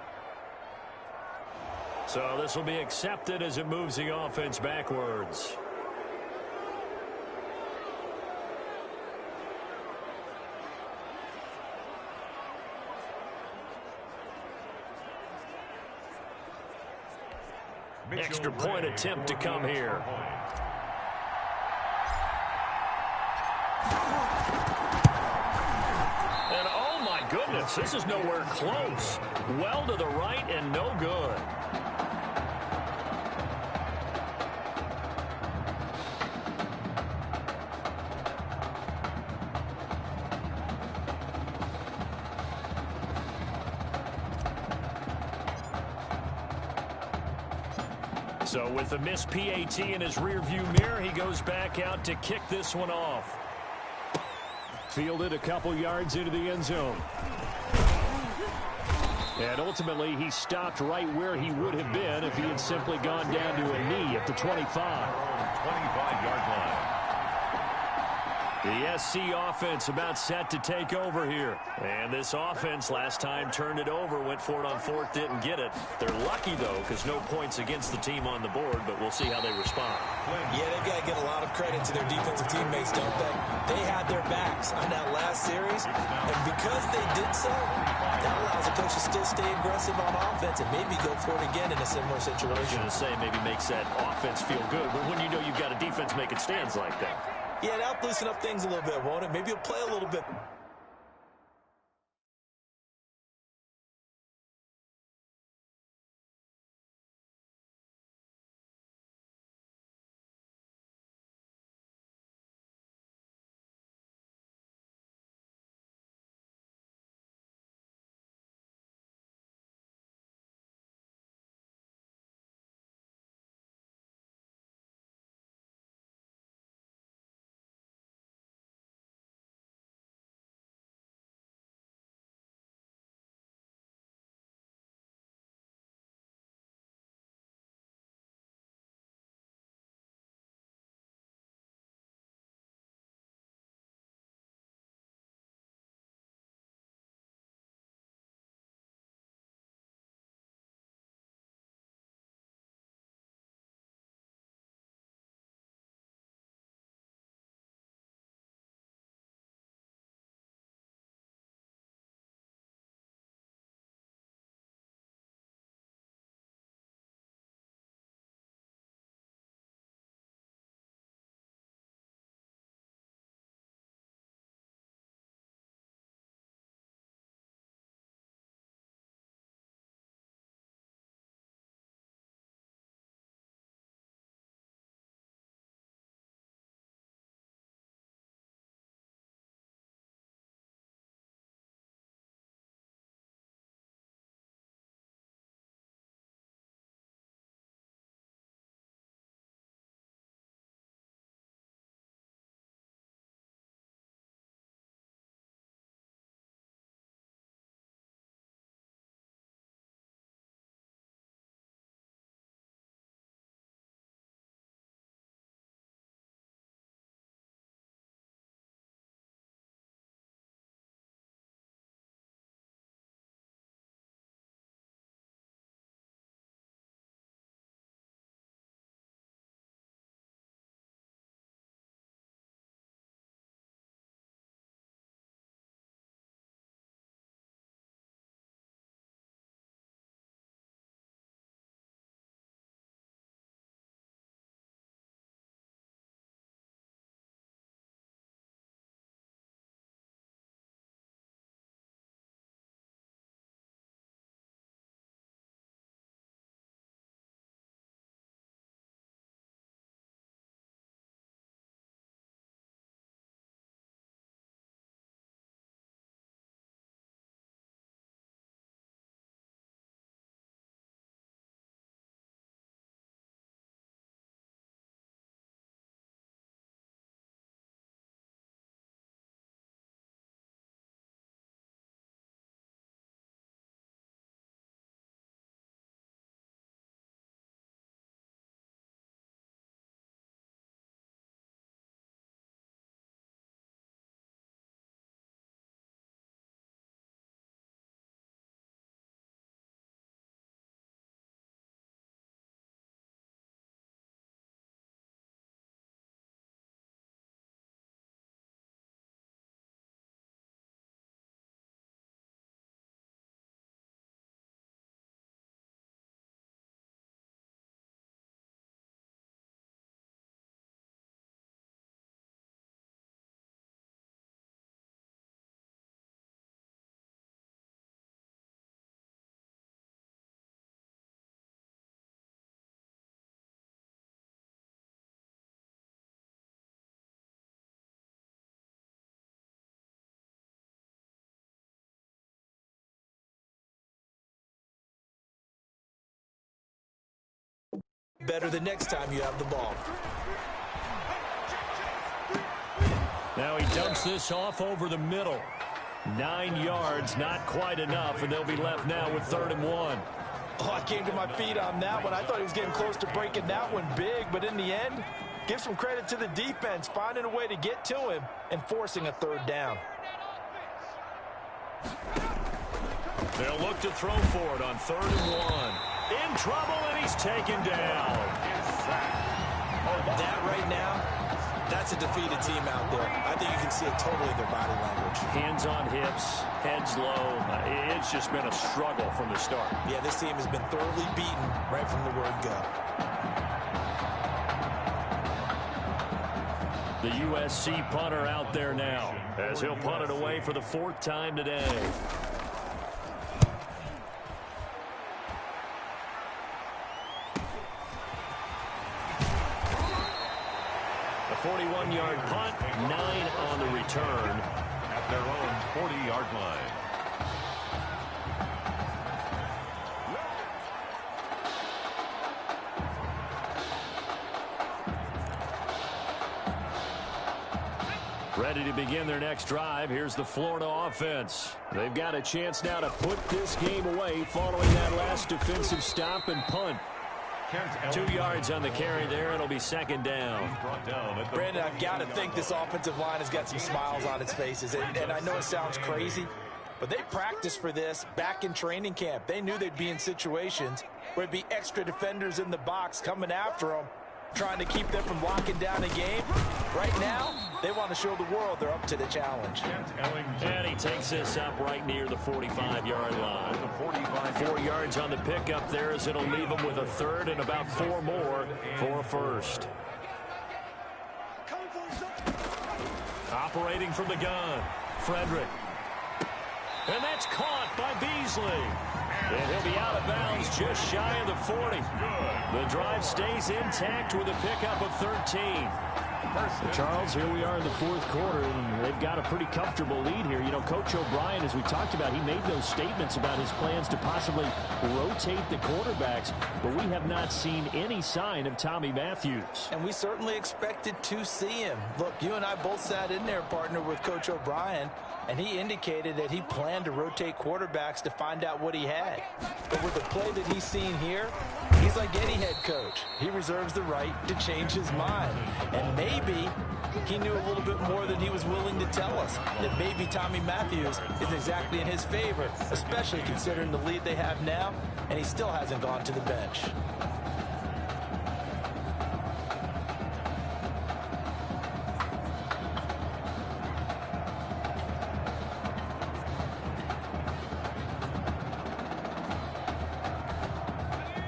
So this will be accepted as it moves the offense backwards. Extra point attempt to come here. And oh my goodness, this is nowhere close. Well to the right and no good. So with the missed PAT in his rearview mirror, he goes back out to kick this one off. Fielded a couple yards into the end zone. And ultimately, he stopped right where he would have been if he had simply gone down to a knee at the 25. 25-yard line. The SC offense about set to take over here. And this offense last time turned it over, went for it on 4th, didn't get it. They're lucky, though, because no points against the team on the board, but we'll see how they respond. Yeah, they've got to give a lot of credit to their defensive teammates, don't they? They had their backs on that last series, and because they did so, that allows the coach to still stay aggressive on offense and maybe go for it again in a similar situation. I was going to say maybe makes that offense feel good, but when you know you've got a defense making stands like that. Yeah, that'll loosen up things a little bit, won't it? Maybe he'll play a little bit better the next time you have the ball. Now he dumps this off over the middle. 9 yards, not quite enough, and they'll be left now with 3rd and 1. Oh, I came to my feet on that one. I thought he was getting close to breaking that one big, but in the end, give some credit to the defense, finding a way to get to him and forcing a 3rd down. They'll look to throw for it on 3rd and 1. In trouble, and he's taken down. That right now, that's a defeated team out there. I think you can see it totally in their body language. Hands on hips, heads low. It's just been a struggle from the start. Yeah, this team has been thoroughly beaten right from the word go. The USC punter out there now, as he'll punt it away for the 4th time today. A 41-yard punt, 9 on the return. At their own 40-yard line. Ready to begin their next drive. Here's the Florida offense. They've got a chance now to put this game away following that last defensive stop and punt. 2 yards on the carry there. It'll be 2nd down. Brandon, I've got to think this offensive line has got some smiles on its faces. And I know it sounds crazy, but they practiced for this back in training camp. They knew they'd be in situations where it'd be extra defenders in the box coming after them, trying to keep them from locking down a game. Right now, they want to show the world they're up to the challenge. And he takes this up right near the 45-yard line. 4 yards on the pickup there, as it'll leave him with a 3rd and about 4 more for a 1st. Operating from the gun, Frederick. And that's caught by Beasley. And he'll be out of bounds just shy of the 40. The drive stays intact with a pickup of 13. Charles, here we are in the 4th quarter, and they've got a pretty comfortable lead here. You know, Coach O'Brien, as we talked about, he made those statements about his plans to possibly rotate the quarterbacks, but we have not seen any sign of Tommy Matthews. And we certainly expected to see him. Look, you and I both sat in there, partner, with Coach O'Brien, and he indicated that he planned to rotate quarterbacks to find out what he had. But with the play that he's seen here, he's like any head coach. He reserves the right to change his mind. And maybe he knew a little bit more than he was willing to tell us. That maybe Tommy Matthews isn't exactly in his favor, especially considering the lead they have now, and he still hasn't gone to the bench.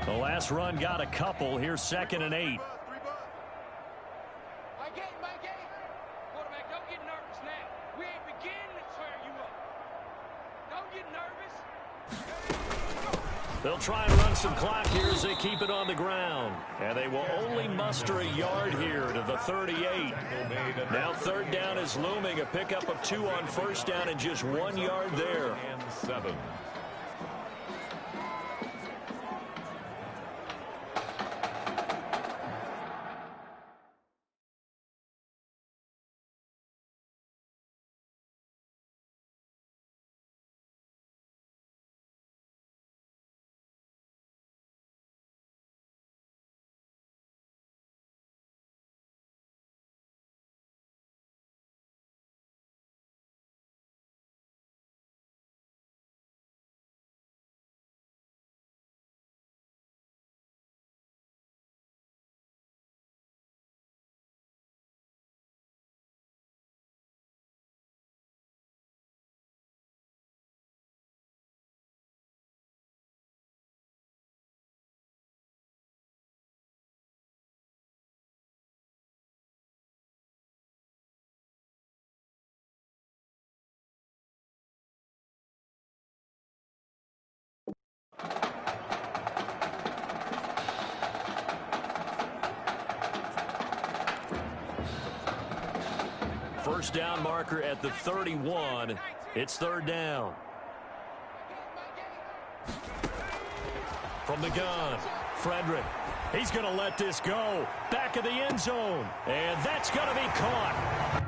The last run got a couple. Here's 2nd and 8. Quarterback, don't get nervous now. We ain't beginning to tear you up. Don't get nervous. They'll try and run some clock here as they keep it on the ground. And they will only muster a yard here to the 38. Now 3rd down is looming. A pickup of 2 on 1st down and just 1 yard there. And 7. First down marker at the 31. It's 3rd down. From the gun, Frederick. He's going to let this go. Back of the end zone. And that's going to be caught.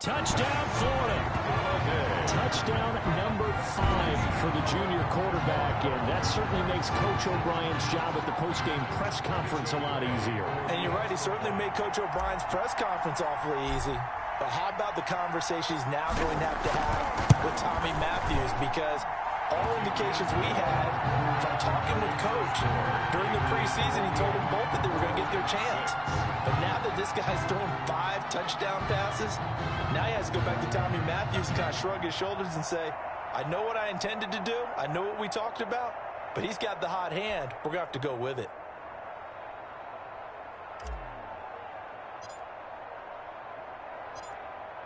Touchdown, Florida. Touchdown number 5 for the junior quarterback, and that certainly makes Coach O'Brien's job at the postgame press conference a lot easier. And you're right, he certainly made Coach O'Brien's press conference awfully easy. But how about the conversation he's now going to have with Tommy Matthews? Because all indications we had from talking with Coach during the preseason, he told them both that they were going to get their chance. But now that this guy's thrown 5 touchdown passes, now he has to go back to Tommy Matthews and kind of shrug his shoulders and say, I know what I intended to do. I know what we talked about. But he's got the hot hand. We're going to have to go with it.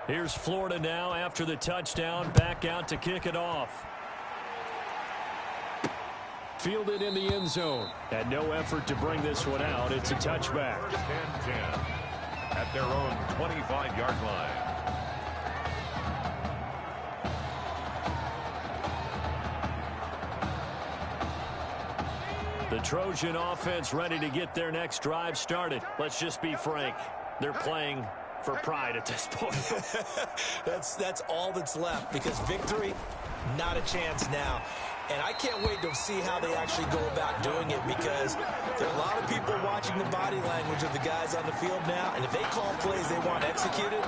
Here's Florida now after the touchdown, back out to kick it off. Fielded in the end zone. Had no effort to bring this one out. It's a touchback. 10 at their own 25-yard line. The Trojan offense ready to get their next drive started. Let's just be frank. They're playing for pride at this point. That's all that's left, because victory, not a chance now. And I can't wait to see how they actually go about doing it, because there are a lot of people watching the body language of the guys on the field now, and if they call plays they want executed,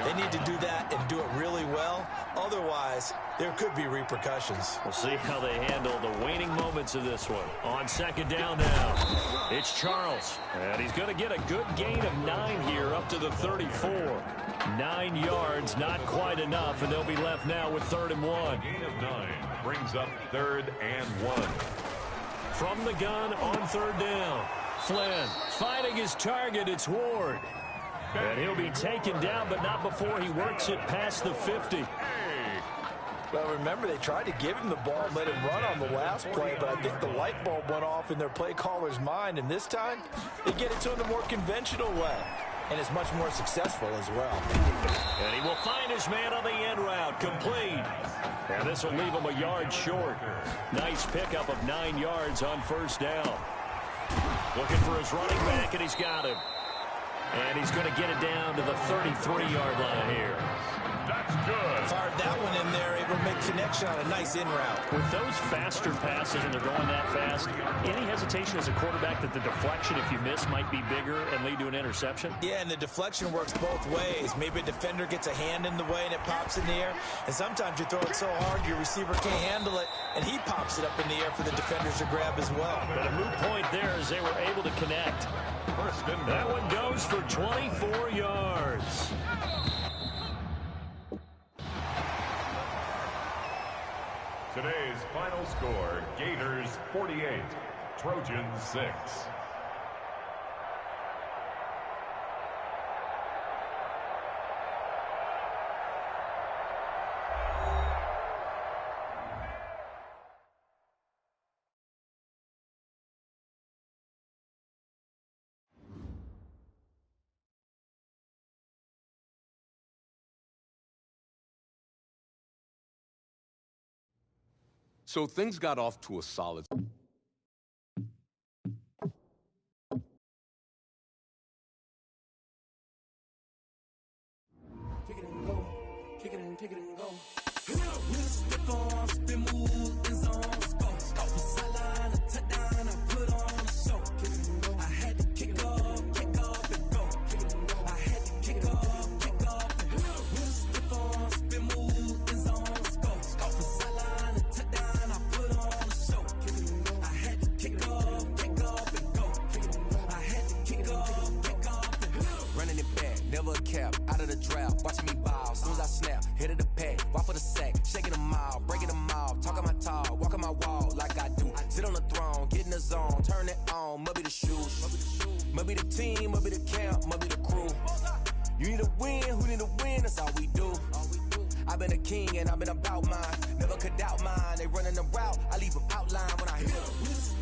they need to do that and do it really well. Otherwise, there could be repercussions. We'll see how they handle the waning moments of this one. On second down now, it's Charles, and he's going to get a good gain of 9 here up to the 34. 9 yards, not quite enough, and they'll be left now with 3rd and 1. Gain of 9 brings up 3rd and 1. From the gun on 3rd down. Flynn finding his target. It's Ward. And he'll be taken down, but not before he works it past the 50. Well, remember, they tried to give him the ball and let him run on the last play, but I think the light bulb went off in their play caller's mind, and this time they get it to him the more conventional way, and it's much more successful as well. And he will find his man on the end route, complete. And this will leave him a yard short. Nice pickup of 9 yards on 1st down. Looking for his running back, and he's got him. And he's going to get it down to the 33-yard line here. That's good. Fired that one in there, able to make connection on a nice in route. With those faster passes and they're going that fast, any hesitation as a quarterback that the deflection, if you miss, might be bigger and lead to an interception? Yeah, and the deflection works both ways. Maybe a defender gets a hand in the way and it pops in the air, and sometimes you throw it so hard your receiver can't handle it, and he pops it up in the air for the defenders to grab as well. But a moot point there as they were able to connect. That one goes for 24 yards. Today's final score, Gators 48, Trojans 6. So things got off to a solid. Kick it and go. Kick it and go. With stiff arms, spin move, in zones, go. Off the sideline, a touchdown, I put on a show. I had to kick off and go. I had to kick off and go. With stiff arms, spin move, in zones, go. Off the sideline, a touchdown, I put on a show. I had to kick off and go. I had to kick off and go. never a cap, out of the draft, watching me ball. Soon as I snap, hit of the pack, walk for the sack, shaking them all, breaking them all, talking my talk, walking my wall like I do. Sit on the throne, get in the zone, turn it on, must be the shoes, must be the team, must be the camp, must be the crew. You need to win, who need to win, that's all we do. I've been a king and I've been about mine, never could doubt mine. They running the route, I leave them outline when I hit them.